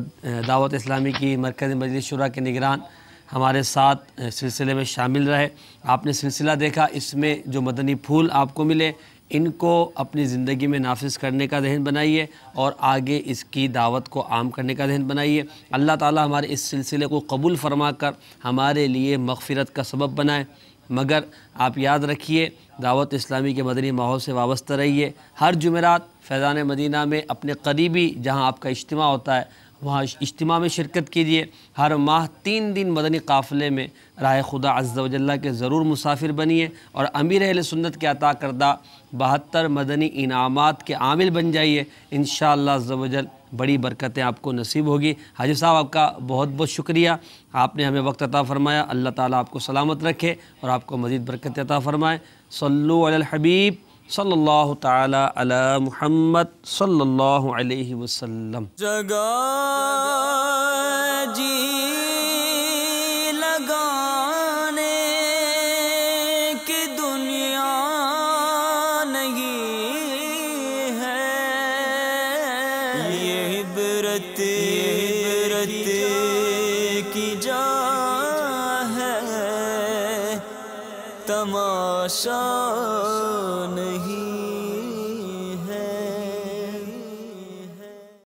S2: دعوت اسلامی کی مرکزی مجلس شورا کے نگران ہمارے ساتھ سلسلے میں شامل رہے۔ آپ نے سلسلہ دیکھا، اس میں جو مدنی پھول آپ کو ملے ان کو اپنی زندگی میں نافذ کرنے کا ذہن بنائیے، اور آگے اس کی دعوت کو عام کرنے کا ذہن بنائیے۔ اللہ تعالی ہمارے اس سلسلے کو قبول فرما کر ہمارے لیے مغفرت کا سبب بنائے۔ مگر آپ یاد رکھیے، دعوت اسلامی کے مدنی ماحول سے وابستہ رہیے۔ ہر جمعرات فیضان مدینہ میں اپنے قریبی جہاں آپ کا اجتماع ہوتا ہے وہاں اجتماع میں شرکت کیجیے۔ ہر ماہ 3 دن مدنی قافلے میں راہ خدا عز و جل کے ضرور مسافر بنیے، اور امیر اہل سنت کے عطا کردہ 72 مدنی انعامات کے عامل بن جائیے۔ انشاءاللہ عز و جل بڑی برکتیں آپ کو نصیب ہوگی۔ حاجی صاحب آپ کا بہت بہت شکریہ، آپ نے ہمیں وقت عطا فرمایا۔ اللہ تعالیٰ آپ کو سلامت رکھے اور آپ کو مزید برکت عطا فرمائے۔ صلو علی الحبیب صلی اللہ تعالی علی محمد صلی اللہ علیہ وسلم۔
S1: جگہ جی لگانے کی دنیا نہیں ہے، یہ عبرت کی جا ہے، تماشا نہیں